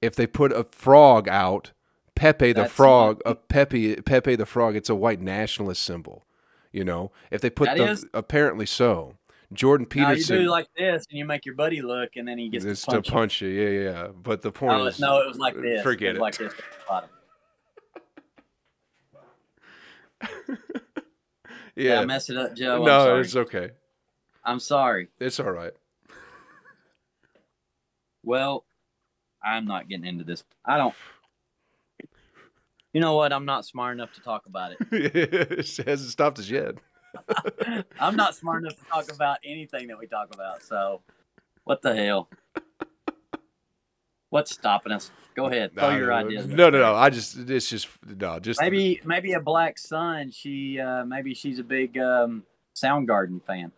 If they put a frog out, Pepe the frog, Pepe the frog, it's a white nationalist symbol. If they put apparently so. Jordan Peterson. You do like this, and you make your buddy look, and then he gets to punch you. Yeah. But the point is, no, it was like this. Forget it. Like this at the bottom. Did I mess it up, Joe? No, it's okay. I'm sorry. It's all right. Well, I'm not getting into this. I don't. You know what? I'm not smart enough to talk about it. It hasn't stopped us yet. I'm not smart enough to talk about anything that we talk about. So, what the hell? What's stopping us? Go ahead. Throw your ideas. No. Maybe a black sun. Maybe she's a big Soundgarden fan.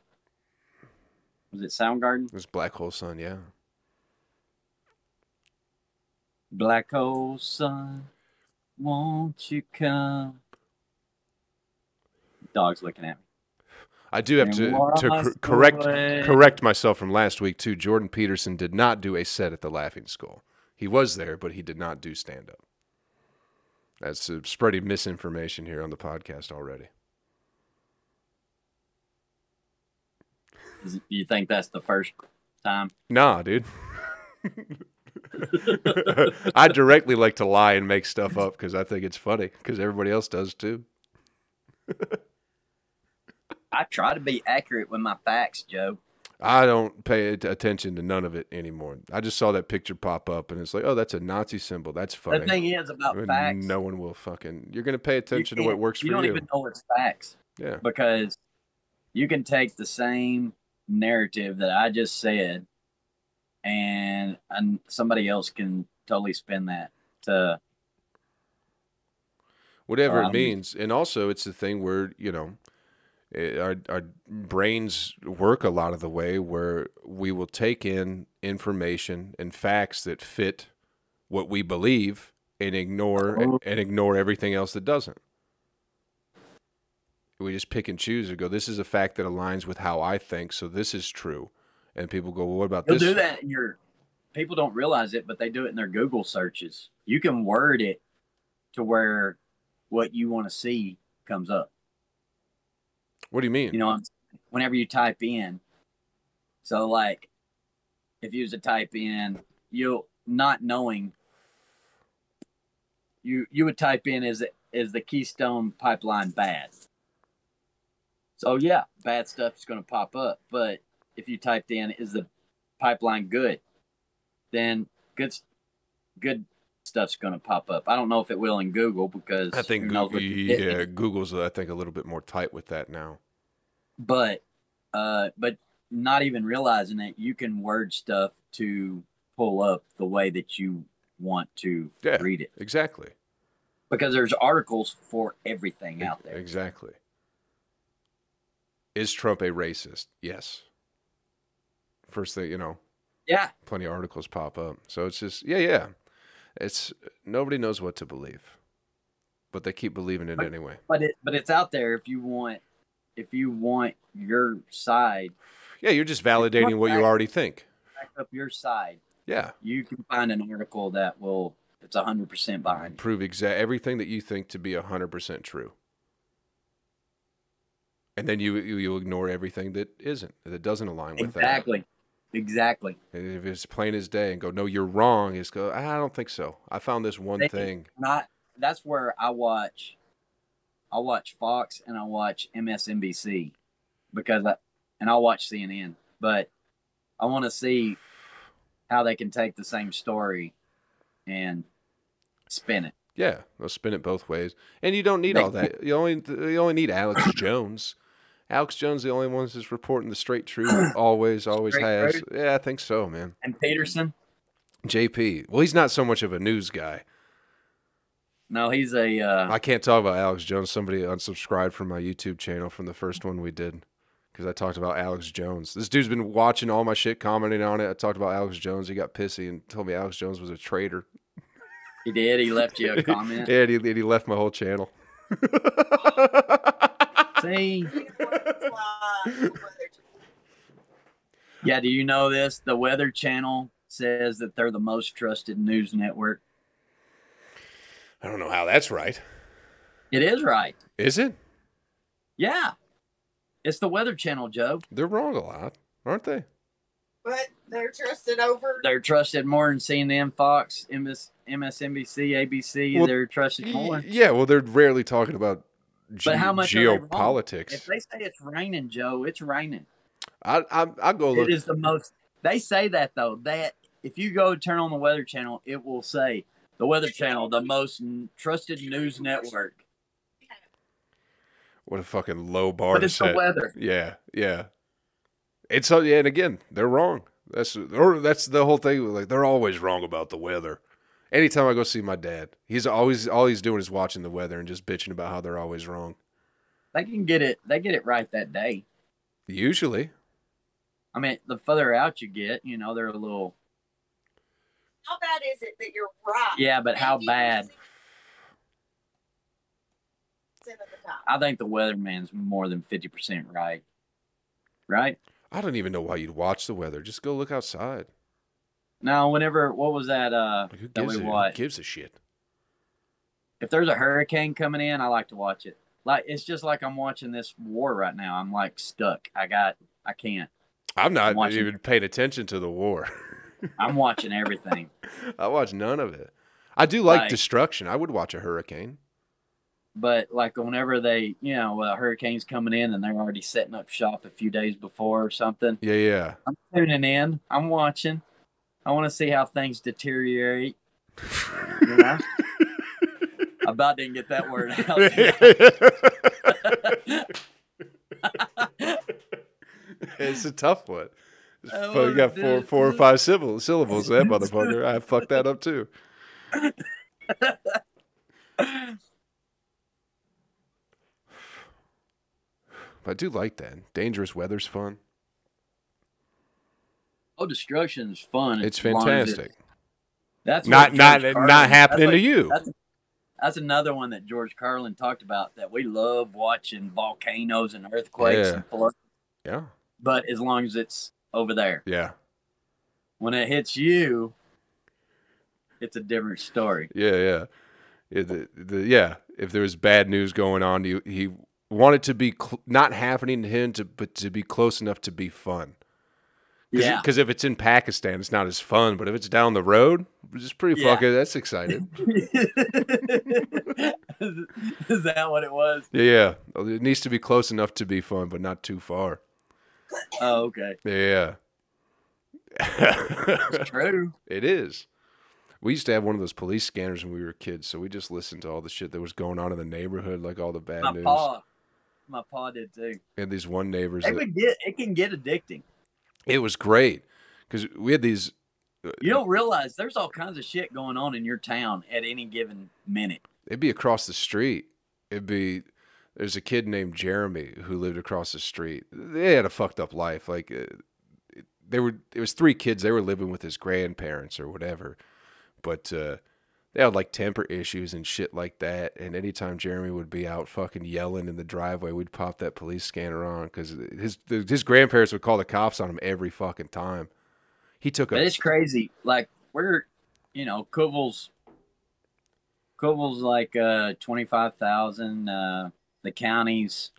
Was it Soundgarden? It was Black Hole Sun, yeah. Black hole sun, won't you come? Dog's looking at me. I do have to correct myself from last week too. Jordan Peterson did not do a set at the Laughing Skull. He was there, but he did not do stand up. That's spreading misinformation here on the podcast already. You think that's the first time? Nah, dude. I directly like to lie and make stuff up because I think it's funny because everybody else does too. I try to be accurate with my facts, Joe. I don't pay attention to none of it anymore. I just saw that picture pop up and it's like, oh, that's a Nazi symbol. That's funny. The thing is about facts. No one will you're going to pay attention to what works for you. You don't even know it's facts. Yeah. Because you can take the same narrative that I just said and somebody else can totally spin that to whatever it means. And also it's the thing where, our brains work a lot of the way where we will take in information and facts that fit what we believe and ignore everything else that doesn't. We just pick and choose and go, this is a fact that aligns with how I think, so this is true. And people go, well, what about this? They'll do that in people don't realize it, but they do it in their Google searches. You can word it to where what you want to see comes up. What do you mean? You know, whenever you type in, so like if you was to type in, you'll not knowing, you would type in is the Keystone Pipeline bad? So yeah, bad stuff is going to pop up. But if you typed in is the pipeline good, then good stuff's going to pop up. I don't know if it will in Google because I think Google's I think a little bit more tight with that now. But not even realizing it, you can word stuff to pull up the way that you want to read it. Exactly. Because there's articles for everything out there. Exactly. Is Trump a racist? Yes. First thing, Yeah. Plenty of articles pop up. So it's just, yeah. It's nobody knows what to believe, but they keep believing it anyway. But it's out there if you want your side. Yeah, you're just validating what you already think. Back up your side. Yeah. You can find an article that it's 100% behind. Prove everything that you think to be 100% true. And then you ignore everything that doesn't align with that. Exactly. And if it's plain as day and go, no, you're wrong, it's go, I don't think so. I found this one thing. That's where I watch Fox and I watch MSNBC and I'll watch CNN, but I want to see how they can take the same story and spin it. Yeah, they'll spin it both ways. And you don't need all that. You only need Alex Jones. Alex Jones, the only one that's reporting the straight truth. Always has. Truth? Yeah, I think so, man. And Peterson? JP. Well, he's not so much of a news guy. No, he's a... I can't talk about Alex Jones. Somebody unsubscribed from my YouTube channel from the first one we did because I talked about Alex Jones. This dude's been watching all my shit, commenting on it. I talked about Alex Jones. He got pissy and told me Alex Jones was a traitor. He did? He left you a comment? Yeah, he left my whole channel. See? Yeah, do you know this? The Weather Channel says that they're the most trusted news network. I don't know how that's right. It is right. Is it? Yeah. It's the Weather Channel, Joe. They're wrong a lot, aren't they? But they're trusted over. They're trusted more than CNN, Fox, MSNBC, ABC. Well, they're trusted more. Yeah, well, they're rarely talking about geopolitics. If they say it's raining, Joe, it's raining. I'll go look. It is the most. They say that though. That if you go turn on the Weather Channel, it will say the Weather Channel, the most trusted news network. What a fucking low bar to set. But it's the weather. Yeah. And so, and again, they're wrong. That's the whole thing. Like, they're always wrong about the weather. Anytime I go see my dad, all he's doing is watching the weather and just bitching about how they're always wrong. They get it right that day. Usually. I mean, the further out you get, they're a little. How bad is it that you're right? Yeah, but how bad? I think the weatherman's more than 50% right. Right? I don't even know why you'd watch the weather. Just go look outside. No, what was that that we watched? Who gives a shit? If there's a hurricane coming in, I like to watch it. Like, it's just like I'm watching this war right now. I'm like stuck. I can't. I'm not even paying attention to the war. I'm watching everything. I watch none of it. I do like destruction. I would watch a hurricane. But like whenever they, a hurricane's coming in and they're already setting up shop a few days before or something. Yeah. I'm tuning in. I'm watching. I want to see how things deteriorate. I about didn't get that word out. It's a tough one. You got four or five syllables, that motherfucker. I fucked that up too. I do like that. Dangerous weather's fun. Oh, destruction's fun. It's fantastic. That's not happening to you. That's another one that George Carlin talked about, that we love watching volcanoes and earthquakes and floods. Yeah. But as long as it's over there. Yeah. When it hits you, it's a different story. Yeah. Yeah, if there was bad news going on, he wanted to be not happening to him, but to be close enough to be fun. Because if it's in Pakistan, it's not as fun. But if it's down the road, it's just pretty fucking. That's exciting. Is that what it was? Yeah. It needs to be close enough to be fun, but not too far. Oh, okay. Yeah. It's true. It is. We used to have one of those police scanners when we were kids, so we just listened to all the shit that was going on in the neighborhood, like all the bad news. My pa did too. And these one neighbors. It can get addicting. It was great because we had these. You don't realize there's all kinds of shit going on in your town at any given minute. It'd be across the street. There's a kid named Jeremy who lived across the street. They had a fucked up life. Like it was 3 kids. They were living with his grandparents or whatever, but they had like temper issues and shit like that. And anytime Jeremy would be out fucking yelling in the driveway, we'd pop that police scanner on because his grandparents would call the cops on him every fucking time. But it's crazy. Like we're, Kuvel's like 25,000. The county's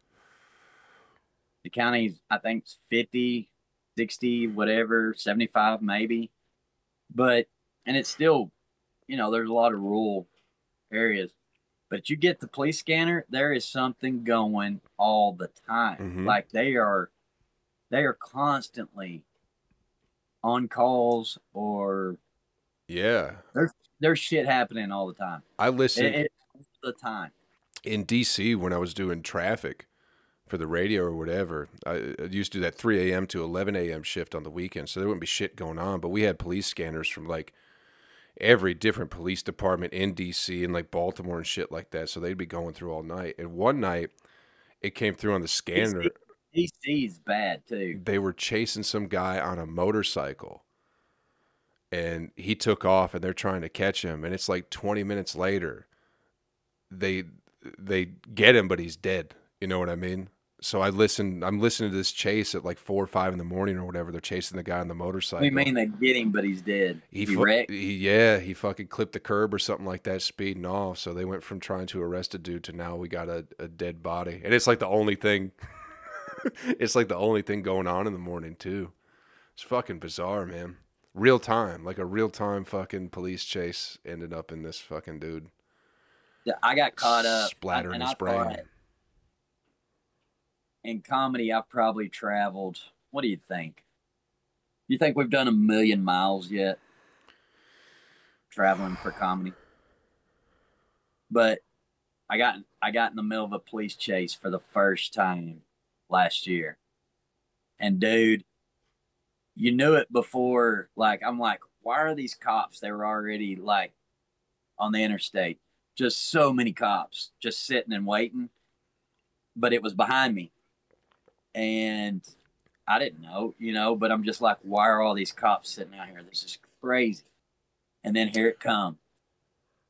I think 50, 60, whatever, 75 maybe. And it's still, there's a lot of rural areas. But you get the police scanner, there is something going all the time. Mm-hmm. Like they are constantly on calls or there's shit happening all the time. I listened all the time. In DC when I was doing traffic for the radio or whatever. I used to do that 3 a.m. to 11 a.m. shift on the weekend, so there wouldn't be shit going on. But we had police scanners from like every different police department in DC and like Baltimore and shit like that. So they'd be going through all night. And one night it came through on the scanner. DC's bad too. They were chasing some guy on a motorcycle and he took off and they're trying to catch him. And it's like 20 minutes later, they get him, but he's dead. You know what I mean? So I'm listening to this chase at like 4 or 5 in the morning or whatever. They're chasing the guy on the motorcycle. You mean they get him, but he's dead? He wrecked? He fucking clipped the curb or something like that, speeding off. So they went from trying to arrest a dude to now we got a dead body. And it's like the only thing. It's like the only thing going on in the morning too. It's fucking bizarre, man. Real time, like a real time fucking police chase ended up in this fucking dude. Yeah, I got caught up. Splattering his brain. In comedy, I've probably traveled. What do you think? You think we've done 1,000,000 miles yet? Traveling for comedy. But I got in the middle of a police chase for the first time last year. And dude, you knew it before. Like, I'm like, why are these cops? They were already like on the interstate. Just so many cops just sitting and waiting. But it was behind me. And I didn't know, but I'm just like, why are all these cops sitting out here? This is crazy. And then here it comes.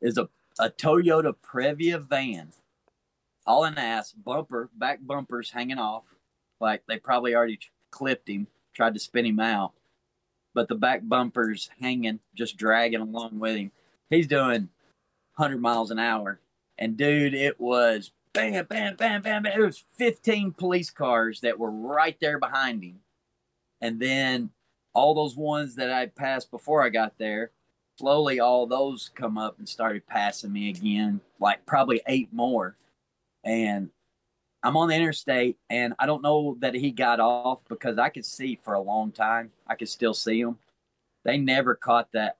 Is a Toyota Previa van, all in ass, back bumpers hanging off. Like they probably already clipped him, tried to spin him out. But the back bumpers hanging, just dragging along with him. He's doing 100 miles an hour. And dude, it was bam, bam, bam, bam, bam. It was 15 police cars that were right there behind him. And then all those ones that I passed before I got there, slowly all those come up and started passing me again, like probably 8 more. And I'm on the interstate, and I don't know that he got off because I could see for a long time. I could still see him. They never caught that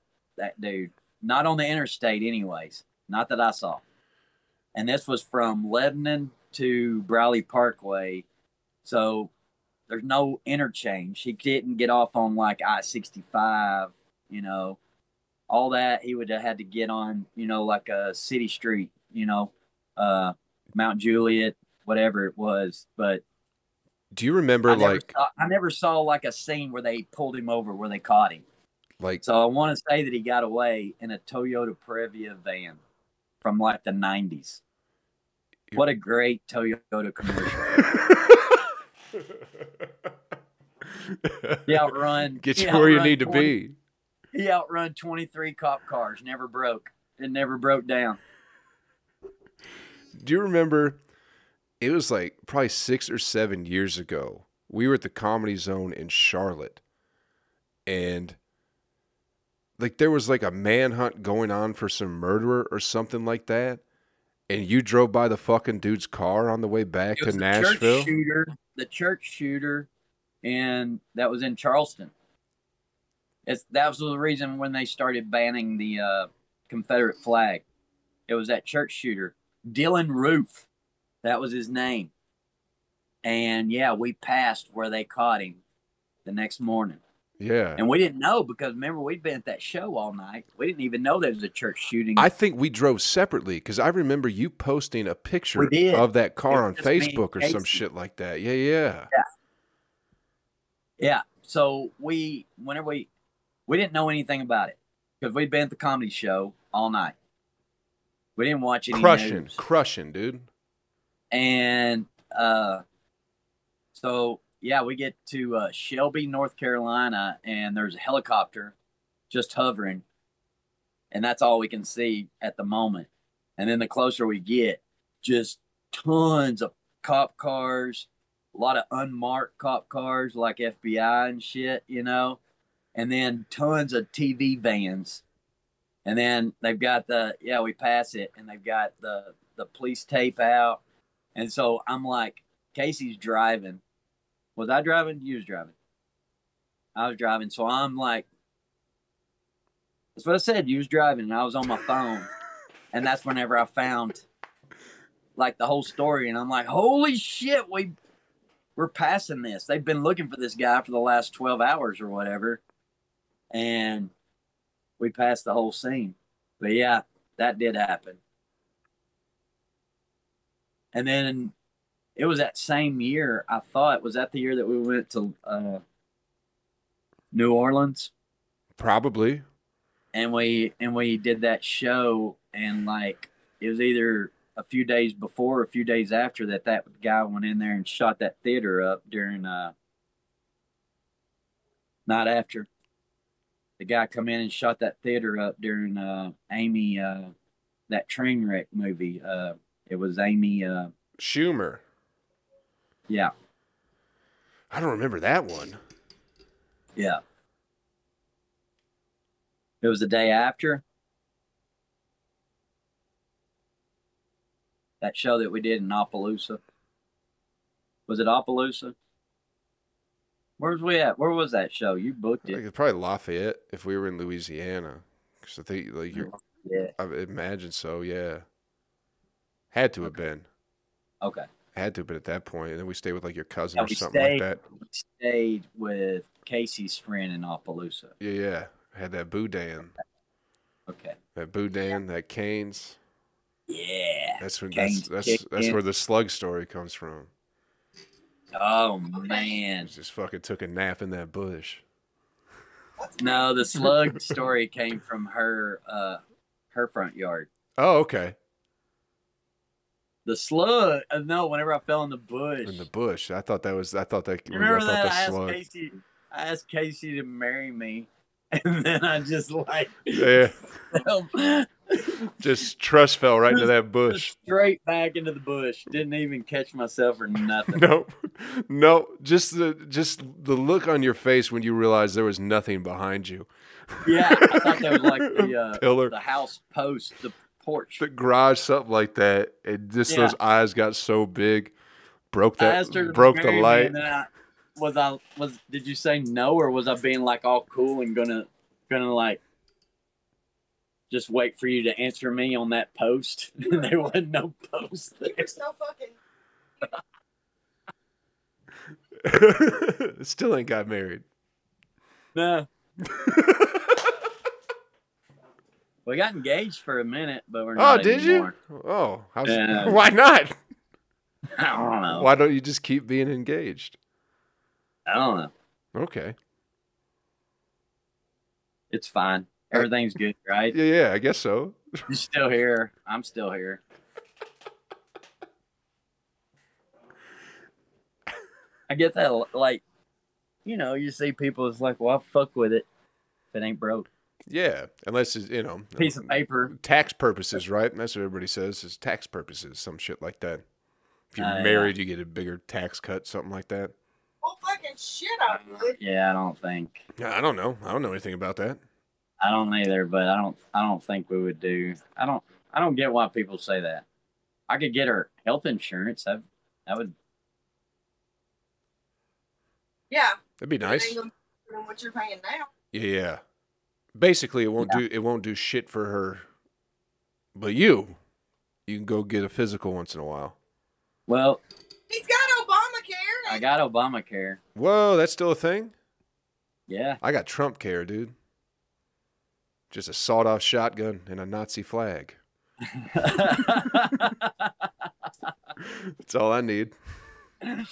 dude. Not on the interstate anyways. Not that I saw. And this was from Lebanon to Brawley Parkway. So there's no interchange. He didn't get off on like I-65, all that. He would have had to get on, like a city street, Mount Juliet, whatever it was. But do you remember I never saw like a scene where they pulled him over, where they caught him. So I want to say that he got away in a Toyota Previa van from like the 90s. What a great Toyota commercial. He outrun. Get you where you need to be. He outrun 23 cop cars. Never broke. It never broke down. Do you remember? It was like probably 6 or 7 years ago. We were at the Comedy Zone in Charlotte, and like there was like a manhunt going on for some murderer or something like that. And you drove by the fucking dude's car on the way back It to was Nashville. the church shooter, and that was in Charleston. That was the reason when they started banning the Confederate flag. It was that church shooter, Dylan Roof. That was his name. And yeah, we passed where they caught him the next morning. Yeah. And we didn't know because remember, we'd been at that show all night. We didn't even know there was a church shooting. I think we drove separately because I remember you posting a picture of that car on Facebook or some shit like that. Yeah. Yeah. So whenever we didn't know anything about it because we'd been at the comedy show all night. We didn't watch any news. Crushing, dude. And so yeah, we get to Shelby, North Carolina, and there's a helicopter just hovering, and that's all we can see at the moment. And then the closer we get, just tons of cop cars, a lot of unmarked cop cars like FBI and shit, you know, and then tons of TV vans. And then they've got we pass it, and they've got the police tape out. And so I'm like, Casey's driving. Was I driving? You was driving. I was driving. So I'm like, that's what I said. You was driving, and I was on my phone. And that's whenever I found, like, the whole story. And I'm like, holy shit, we're passing this. They've been looking for this guy for the last 12 hours or whatever. And we passed the whole scene. But yeah, that did happen. And then it was that same year, I thought, was that the year that we went to New Orleans? Probably. And we did that show, and like it was either a few days before or a few days after that guy went in there and shot that theater up during not after. The guy come in and shot that theater up during Amy that train wreck movie. It was Amy Schumer. Yeah. I don't remember that one. Yeah. It was the day after that show that we did in Opelousas. Was it Opelousas? Where was we at? Where was that show? You booked it. Like it's probably Lafayette if we were in Louisiana. Because I think like yeah. I imagine so. Yeah. Had to have been. Okay. Had to have been at that point. And then we stayed with like your cousin or something like that. We stayed with Casey's friend in Opelousas. Yeah. Had that Boudin. Okay. That Boudin, that Canes. Yeah. That's where the slug story comes from. Oh man. Just fucking took a nap in that bush. No, the slug story came from her front yard. Oh, okay. The slug. No, whenever I fell in the bush. In the bush. I thought that. Remember that? I asked Casey to marry me, and then I just like just trust fell right into that bush. Straight back into the bush. Didn't even catch myself or nothing. No. Just the look on your face when you realized there was nothing behind you. Yeah, I thought that was like the pillar, the house post, the porch, the garage, something like that. And just those eyes got so big, broke the light. Did you say no, or was I being like all cool and gonna like just wait for you to answer me on that post? There wasn't no post there. You're so fucking. Still ain't got married. No. We got engaged for a minute, but we're not. Oh, did anymore. You? Oh, why not? I don't know. Why don't you just keep being engaged? I don't know. Okay. It's fine. Everything's good, right? Yeah, I guess so. You're still here. I'm still here. I get that, like, you see people, it's like, well, I'll fuck with it if it ain't broke. Yeah, unless it's, Piece of paper. tax purposes, right? That's what everybody says is tax purposes, some shit like that. If you're Yeah. married, you get a bigger tax cut, something like that. Well, fucking shit, I would. Yeah, I don't think. I don't know. I don't know anything about that. I don't either, but I don't think we would do. I don't get why people say that. I could get her health insurance. That would. Yeah. That'd be nice. It ain't gonna be what you're paying now. Yeah. Basically, it won't do shit for her. But you can go get a physical once in a while. Well, He's got Obamacare. I got Obamacare. Whoa, that's still a thing? Yeah. I got Trump care, dude. Just a sawed-off shotgun and a Nazi flag. That's all I need. And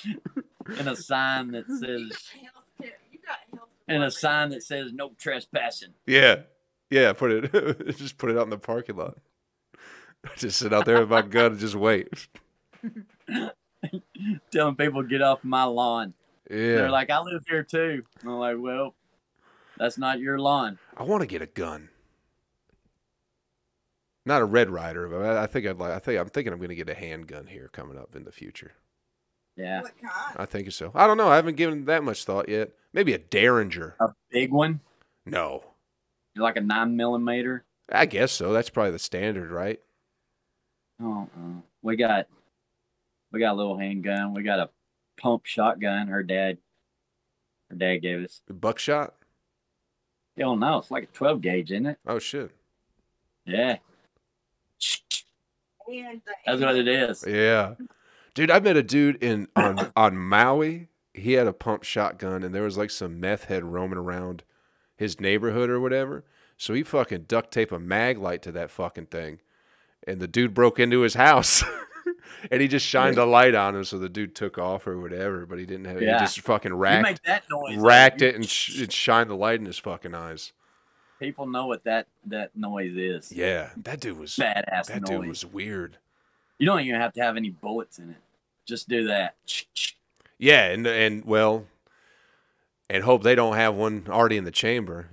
a sign that says You got health and a sign that says no trespassing. Yeah. Just put it out in the parking lot. Just sit out there with my gun and just wait. Telling people get off my lawn. Yeah. They're like, I live here too. And I'm like, well, that's not your lawn. I want to get a gun. Not a Red Ryder, but I'm thinking I'm going to get a handgun here coming up in the future. Yeah. What kind? I think so. I don't know. I haven't given that much thought yet. Maybe a Derringer. A big one? No. You're like a 9mm? I guess so. That's probably the standard, right? Oh, we got a little handgun. We got a pump shotgun. Her dad gave us. Buckshot? Hell no, it's like a 12 gauge, isn't it? Oh, shit. Yeah. And That's what it is. Yeah. Dude, I met a dude on Maui. He had a pump shotgun, and there was like some meth head roaming around his neighborhood or whatever. So he fucking duct taped a mag light to that fucking thing. And the dude broke into his house. And he just shined a light on him, so the dude took off or whatever, but he didn't have it. Yeah. He just fucking You make racked that noise. it and it shined the light in his fucking eyes. People know what that noise is. Yeah, that dude was Badass That noise. dude was weird. You don't even have to have any bullets in it. Just do that. Yeah, and hope they don't have one already in the chamber,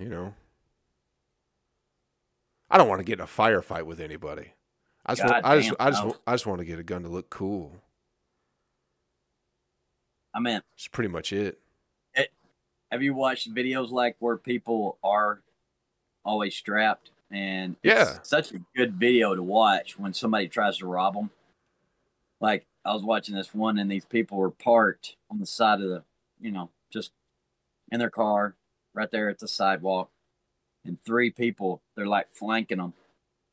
I don't want to get in a firefight with anybody. I just want to get a gun to look cool. I mean, That's pretty much it. Have you watched videos like where people are always strapped? And it's such a good video to watch when somebody tries to rob them. Like, I was watching this one, and these people were parked on the side of the, just in their car right there at the sidewalk. And 3 people, they're like flanking them.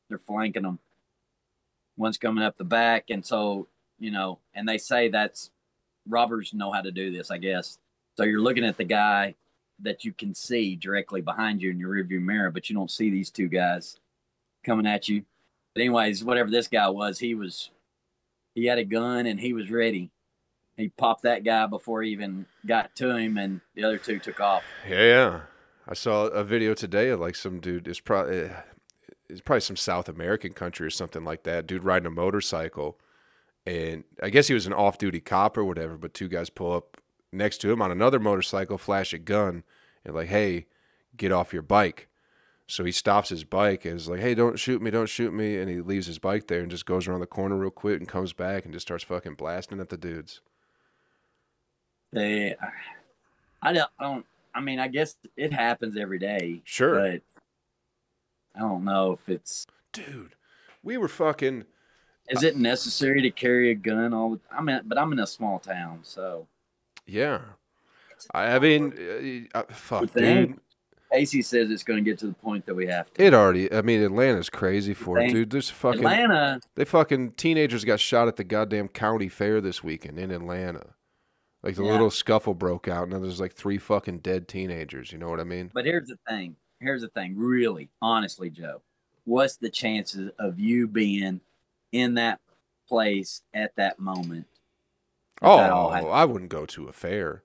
They're flanking them. One's coming up the back. And so, and they say that's robbers know how to do this, I guess. So you're looking at the guy that you can see directly behind you in your rearview mirror, but you don't see these 2 guys coming at you. But anyways, whatever this guy was, he had a gun and he was ready. He popped that guy before he even got to him, and the other 2 took off. Yeah. I saw a video today of like some dude. It's probably some South American country or something like that. Dude riding a motorcycle, and I guess he was an off-duty cop or whatever. But 2 guys pull up next to him on another motorcycle, flash a gun, and like, "Hey, get off your bike." So he stops his bike and is like, "Hey, don't shoot me, don't shoot me." And he leaves his bike there and just goes around the corner real quick and comes back and just starts fucking blasting at the dudes. I mean, I guess it happens every day. Sure. But I don't know if it's... Dude, we were fucking... Is it necessary to carry a gun all the time? But I'm in a small town, so... Yeah. I mean, fuck, dude. Casey says it's going to get to the point that we have to. Atlanta's crazy for it, dude. There's fucking... Atlanta... They fucking teenagers got shot at the goddamn county fair this weekend in Atlanta. Like, the little scuffle broke out, and then there's like 3 fucking dead teenagers. You know what I mean? But here's the thing. Really, honestly, Joe. What's the chances of you being in that place at that moment? Oh, I wouldn't go to a fair.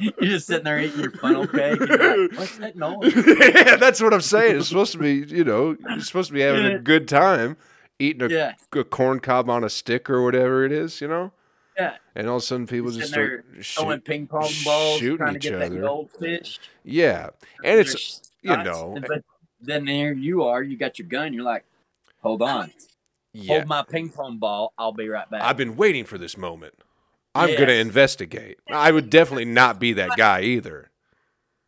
You're just sitting there eating your funnel cake. And you're like, what's that noise? Yeah, that's what I'm saying. It's supposed to be, you're supposed to be having a good time. Eating a corn cob on a stick or whatever it is, Yeah, And all of a sudden, people Just just sitting there start throwing ping pong balls, shooting trying to each get that other. goldfish. Yeah, and They're it's nuts. But then there you are, you got your gun. You're like, hold on, yeah. hold my ping pong ball. I'll be right back. I've been waiting for this moment. I'm Yes. gonna investigate. I would definitely not be that guy either.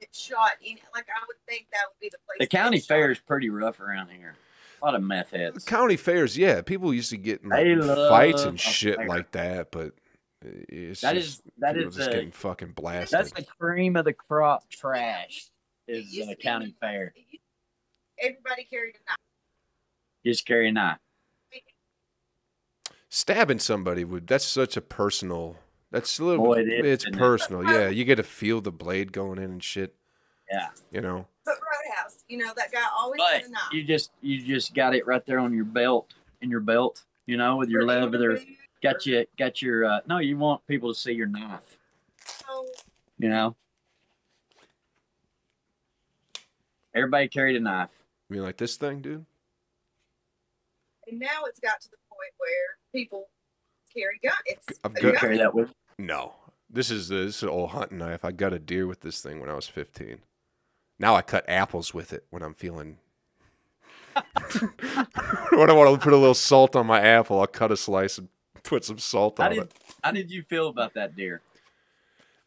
Get shot. Like I would think that would be the place. The county fair is pretty rough around here. A lot of meth heads. County fairs, yeah. People used to get in like fights and shit like that, but it's people just getting fucking blasted. That's the cream of the crop trash. Is the county fair. Everybody carried a knife. Just carry a knife. Stabbing somebody that's such a personal. That's a little. Boy, it's personal. Yeah, you get to feel the blade going in and shit. Yeah. You know. But Roadhouse, that guy always had a knife. You just got it right there on your belt, with your leather. Got your. No, you want people to see your knife. Oh. Everybody carried a knife. You mean like this thing, dude? And now it's got to the point where people carry guns. You carry that with? No. This is an old hunting knife. I got a deer with this thing when I was 15. Now I cut apples with it when I'm feeling. When I want to put a little salt on my apple, I'll cut a slice and put some salt on it. How did you feel about that deer?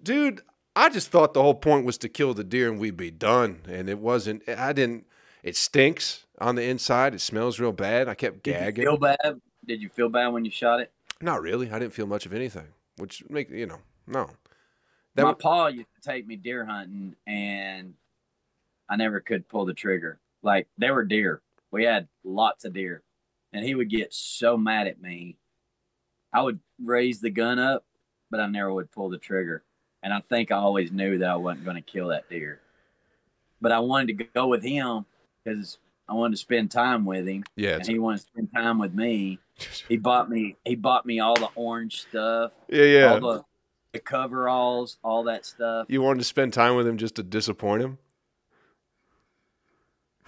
Dude, I just thought the whole point was to kill the deer and we'd be done. And it wasn't. It stinks on the inside. It smells real bad. I kept gagging. Did you feel bad? Did you feel bad when you shot it? Not really. I didn't feel much of anything. Which no. My pa used to take me deer hunting, and I never could pull the trigger. Like, there were deer. We had lots of deer. And he would get so mad at me. I would raise the gun up, but I never would pull the trigger. And I think I always knew that I wasn't going to kill that deer. But I wanted to go with him because I wanted to spend time with him. Yeah. And he wanted to spend time with me. He bought me all the orange stuff. Yeah. All the coveralls, all that stuff. You wanted to spend time with him just to disappoint him?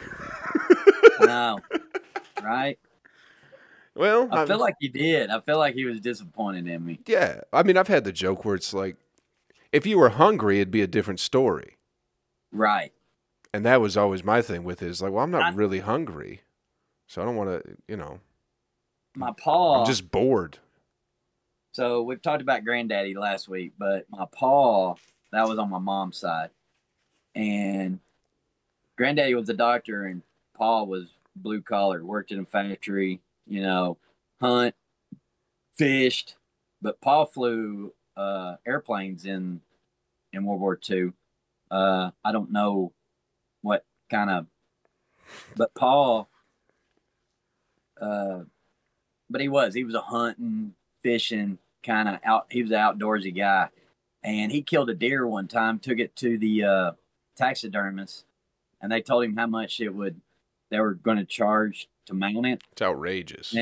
I know. Right? Well, I feel like he did. I feel like he was disappointed in me. Yeah. I mean, I've had the joke where it's like, if you were hungry, it'd be a different story. Right. And that was always my thing with it. Is like, well, I'm not really hungry. So I don't want to, My pa. I'm just bored. So we've talked about granddaddy last week, but my pa, that was on my mom's side. And granddaddy was a doctor and pa was blue collar, worked in a factory, hunt, fished. But pa flew airplanes in World War II. I don't know what kind of, but pa, but he was a hunting, fishing kind of out. He was an outdoorsy guy, and he killed a deer one time. Took it to the taxidermist, and they told him how much they were going to charge to mount it. It's outrageous.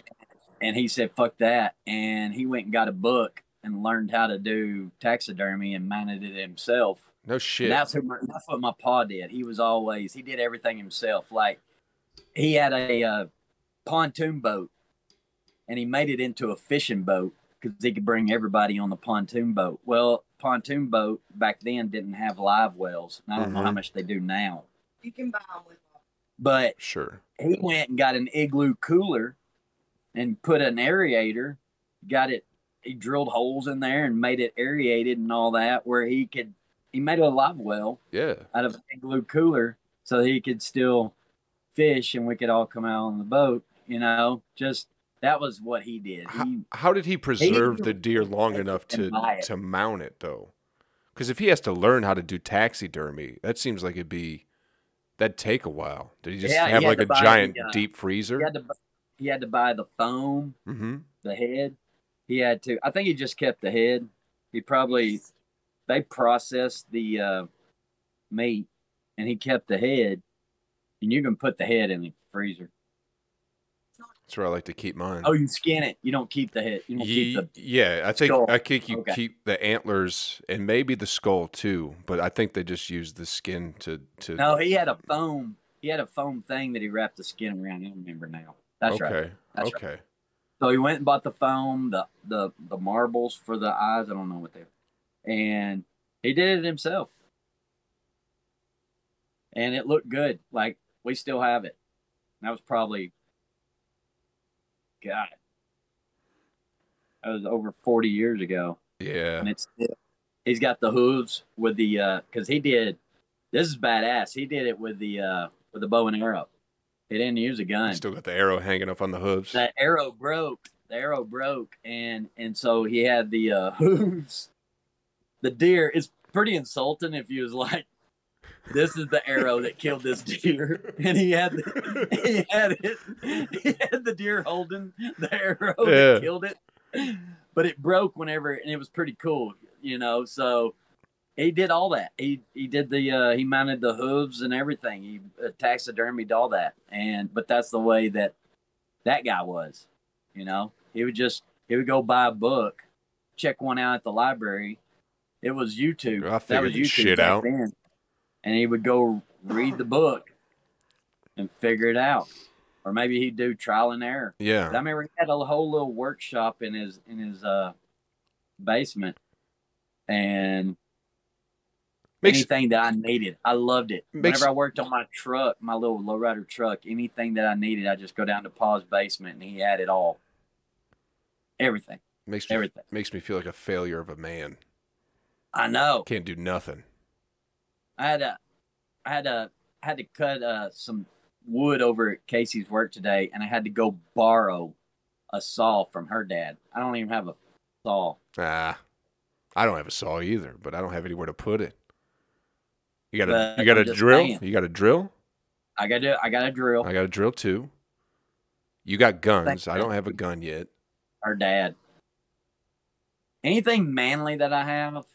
And he said, "Fuck that!" And he went and got a book and learned how to do taxidermy and mounted it himself. No shit. And that's what my pa did. He did everything himself. Like, he had a pontoon boat, and he made it into a fishing boat because he could bring everybody on the pontoon boat. Well, pontoon boat back then didn't have live wells. And I don't know how much they do now. You can buy them with them. But sure, he went and got an igloo cooler and put an aerator. He drilled holes in there and made it aerated and all that, where he made a live well out of an igloo cooler so he could still fish and we could all come out on the boat, just that was what he did. How did he preserve the deer long enough to mount it though? Because if he has to learn how to do taxidermy, that seems like that'd take a while. Did he just have like a giant deep freezer? He had to buy the foam, the head. He had to. I think he just kept the head. They processed the meat, and he kept the head. And you can put the head in the freezer. That's where I like to keep mine. Oh, you skin it. You don't keep the head. You don't keep the I think you keep the antlers and maybe the skull too. But I think they just use the skin to. No, he had a foam. He had a foam thing that he wrapped the skin around. I don't remember now. That's right. Okay. So he went and bought the foam, the marbles for the eyes. I don't know what they are. And he did it himself. And it looked good. Like, we still have it. That was probably, God, that was over 40 years ago. Yeah. And he's got the hooves with the, because this is badass. He did it with the bow and arrow. He didn't use a gun. Still got the arrow hanging up on the hooves. That arrow broke. The arrow broke, and so he had the hooves. The deer. It's pretty insulting if you was like, "This is the arrow that killed this deer," and he had the deer holding the arrow that killed it, but it broke whenever, and it was pretty cool, So he did all that. He did he mounted the hooves and everything. He taxidermied all that, but that's the way that guy was. He would go buy a book, check one out at the library. It was YouTube. I figured that was YouTube shit out. Then. And he would go read the book and figure it out. Or maybe he'd do trial and error. Yeah. But I remember he had a whole little workshop in his basement. And anything that I needed, I loved it. Whenever I worked on my truck, my little lowrider truck, anything that I needed, I just go down to Pa's basement and he had it all. Everything. Everything. Makes me feel like a failure of a man. I know. Can't do nothing. I had to cut some wood over at Casey's work today, and I had to go borrow a saw from her dad. I don't even have a saw. I don't have a saw either, but I don't have anywhere to put it. You got a drill? Saying. You got a drill? I got a drill. I got a drill too. You got guns. I don't have a gun yet. Her dad. Anything manly that I have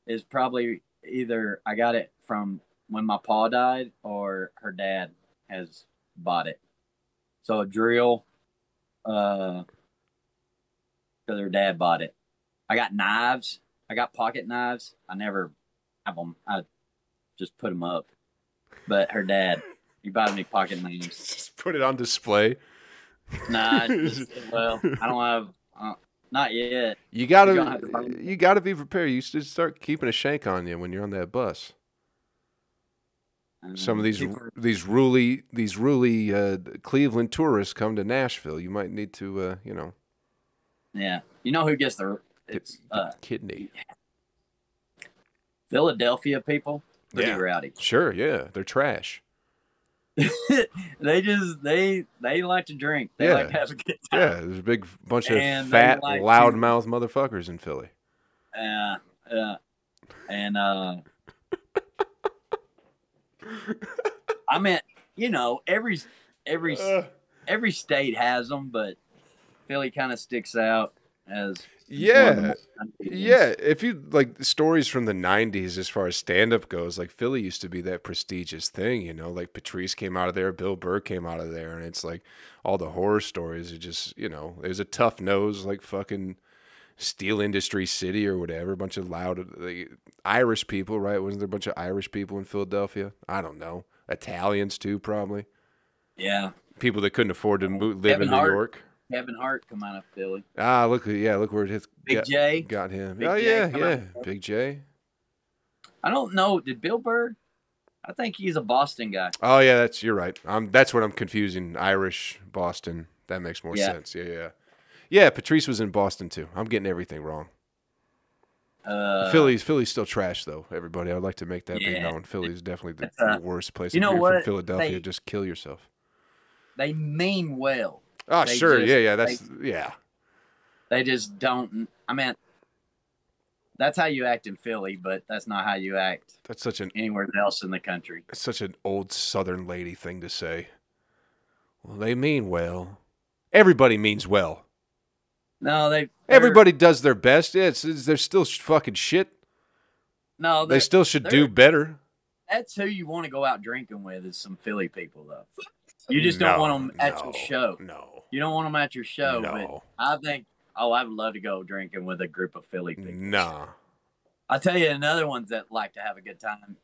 is probably either I got it from when my pa died or her dad has bought it. So a drill, because her dad bought it. I got knives. I got pocket knives. I never have them. I just put them up. But her dad, he bought me pocket knives. Just put it on display. Nah, well, I don't have, not yet. You gotta be prepared. You should start keeping a shank on you when you're on that bus. Some of these ruly Cleveland tourists come to Nashville. You might need to, Yeah, you know who gets it's kidney. Philadelphia people, pretty rowdy. Sure, yeah, they're trash. they like to drink. They like to have a good time. Yeah, there's a big bunch of fat, loudmouth motherfuckers in Philly. And I mean, every state has them, but Philly kind of sticks out as If you like stories from the 90s as far as stand-up goes, like Philly used to be that prestigious thing, like Patrice came out of there, Bill Burr came out of there, and it's like all the horror stories are just, it was a tough nose, like fucking steel industry city or whatever, a bunch of loud Irish people, right? Wasn't there a bunch of Irish people in Philadelphia? I don't know. Italians too, probably. Yeah. People that couldn't afford to live in New York. Kevin Hart come out of Philly. Look where his J got him. Big J Big J. I don't know. Did Bill Burr? I think he's a Boston guy. Oh yeah, you're right. That's what I'm confusing. Irish, Boston. That makes more sense. Yeah. Patrice was in Boston too. I'm getting everything wrong. Philly's still trash though. Everybody, I would like to make that be known. Philly's definitely the worst place. You know what? From Philadelphia, just kill yourself. They mean well. Oh, sure. They just don't. I mean, that's how you act in Philly, but that's not how you act. That's anywhere else in the country. It's such an old Southern lady thing to say. Well, they mean well. Everybody means well. No, everybody does their best. Yeah, they're still fucking shit. No, they still should do better. That's who you want to go out drinking with is some Philly people, though. You just don't want them at your show. No. You don't want them at your show. No. But I think, I would love to go drinking with a group of Philly people. Nah. I'll tell you another ones that like to have a good time.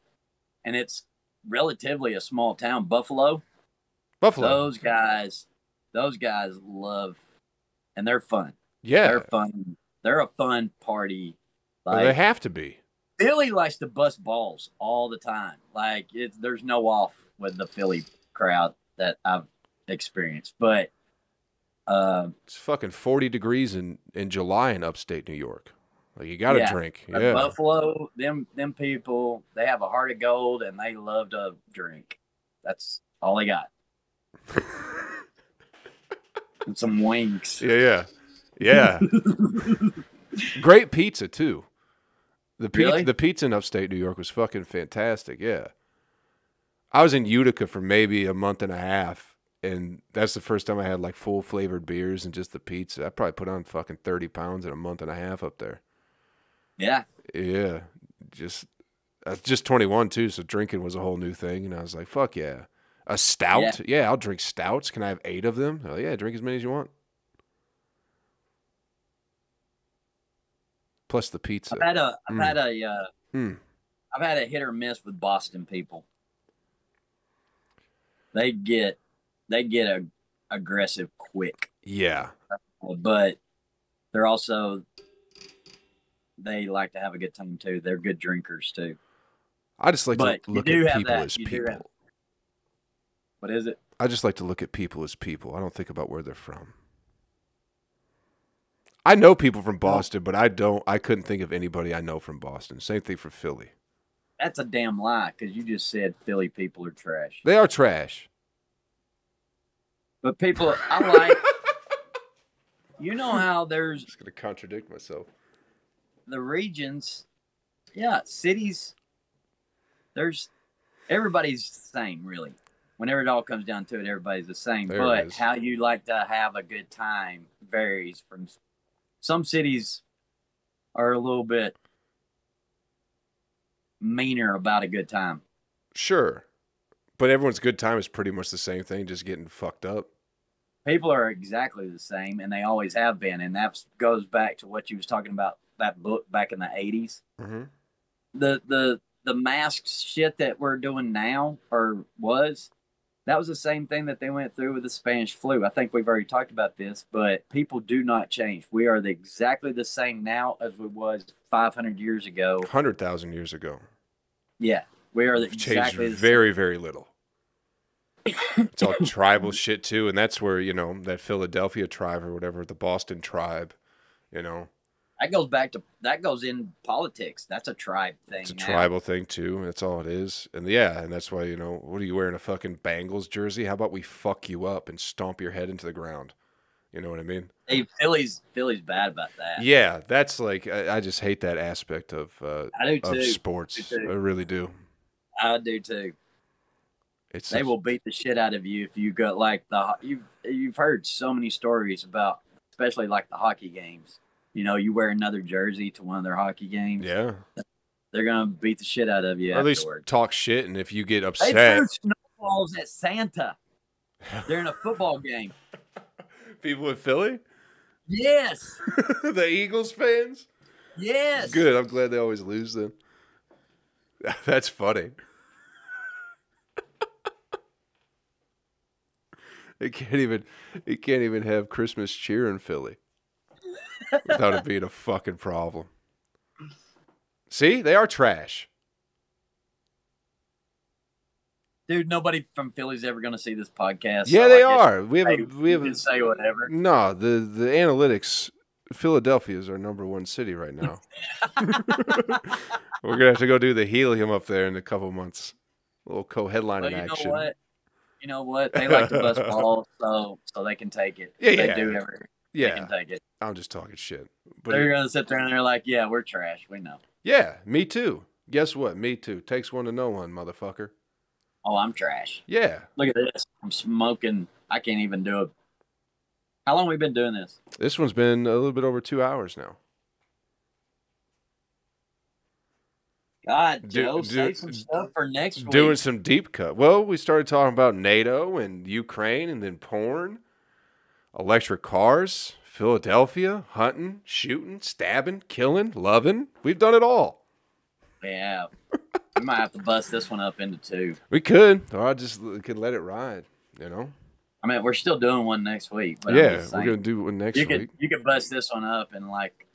And it's relatively a small town, Buffalo. Those guys love and they're fun. Yeah. They're fun. They're a fun party. Well, they have to be. Philly likes to bust balls all the time. Like, there's no off with the Philly crowd that I've experienced. But it's fucking 40 degrees in July in upstate New York. Like, you got to drink. Yeah. Buffalo, them people, they have a heart of gold and they love to drink. That's all they got. And some wings. Yeah. Great pizza too. The pizza in upstate New York was fucking fantastic. Yeah. I was in Utica for maybe a month and a half, and that's the first time I had like full flavored beers and just the pizza. I probably put on fucking 30 pounds in a month and a half up there. Yeah. Yeah. I was just 21 too, so drinking was a whole new thing, and I was like, fuck yeah. A stout? Yeah, I'll drink stouts. Can I have 8 of them? Oh yeah, drink as many as you want. Plus the pizza. I've had a hit or miss with Boston people. They get aggressive quick. Yeah. But they like to have a good time too. They're good drinkers too. I just like to look at people as people. What is it? I just like to look at people as people. I don't think about where they're from. I know people from Boston, but I couldn't think of anybody I know from Boston. Same thing for Philly. That's a damn lie, because you just said Philly people are trash. They are trash. But people, I like, you know how there's... I'm just going to contradict myself. The regions, cities, everybody's the same, really. Whenever it all comes down to it, everybody's the same. But how you like to have a good time varies from... Some cities are a little bit meaner about a good time. Sure. But everyone's good time is pretty much the same thing, just getting fucked up. People are exactly the same, and they always have been. And that goes back to what you was talking about, that book back in the 80s. Mm-hmm. The mask shit that we're doing now, that was the same thing that they went through with the Spanish flu. I think we've already talked about this, but people do not change. We are exactly the same now as we was 500 years ago. 100,000 years ago. Yeah, we are exactly changed very, very little. It's all tribal shit too, and that's where, that Philadelphia tribe or whatever, the Boston tribe, That goes in politics. That's a tribe thing. It's a tribal thing too. That's all it is. And and that's why, what are you wearing, a fucking Bengals jersey? How about we fuck you up and stomp your head into the ground? You know what I mean? Hey, Philly's bad about that. Yeah, that's like, I just hate that aspect of sports. I really do. I do too. They will beat the shit out of you if you go like you've heard so many stories about, especially like the hockey games. You wear another jersey to one of their hockey games. Yeah. They're going to beat the shit out of you afterwards. At least talk shit, and if you get upset... They threw snowballs at Santa during a football game. People in Philly? Yes. The Eagles fans? Yes. Good. I'm glad they always lose then. That's funny. It can't even have Christmas cheer in Philly. Without it being a fucking problem. See? They are trash. Dude, nobody from Philly's ever going to see this podcast. Yeah, so they are. We have to say whatever. No, the analytics, Philadelphia is our number one city right now. We're going to have to go do the helium up there in a couple months. A little co-headlining action. You know what? They like to bust balls, so they can take it. Yeah, they do ever. Yeah. They can take it. I'm just talking shit. But they're going to sit there and they're like, yeah, we're trash. We know. Yeah, me too. Guess what? Me too. Takes one to know one, motherfucker. Oh, I'm trash. Yeah. Look at this. I'm smoking. I can't even do it. How long have we been doing this? This one's been a little bit over 2 hours now. God, Joe, save some stuff for next week. Doing some deep cut. Well, we started talking about NATO and Ukraine and then porn, electric cars, Philadelphia, hunting, shooting, stabbing, killing, loving. We've done it all. Yeah. We might have to bust this one up into two. We could. Or I just could let it ride, I mean, we're still doing one next week. But Yeah, we're gonna do one next week. You could bust this one up and like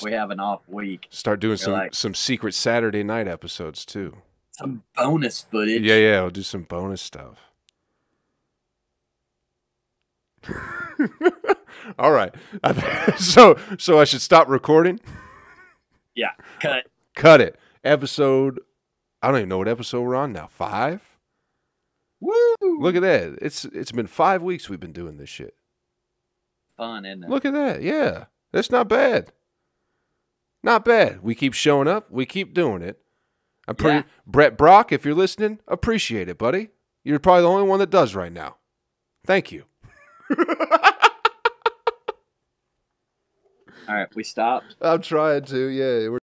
we have an off week. Start doing some secret Saturday night episodes too. Some bonus footage. Yeah, we'll do some bonus stuff. All right. So I should stop recording? Yeah, cut. Cut it. Episode, I don't even know what episode we're on now. 5? Woo! Look at that. It's been 5 weeks we've been doing this shit. Fun, isn't it? Look at that. Yeah. That's not bad. Not bad. We keep showing up. We keep doing it. Brett Brock, if you're listening, appreciate it, buddy. You're probably the only one that does right now. Thank you. All right, we stopped. I'm trying to, yeah.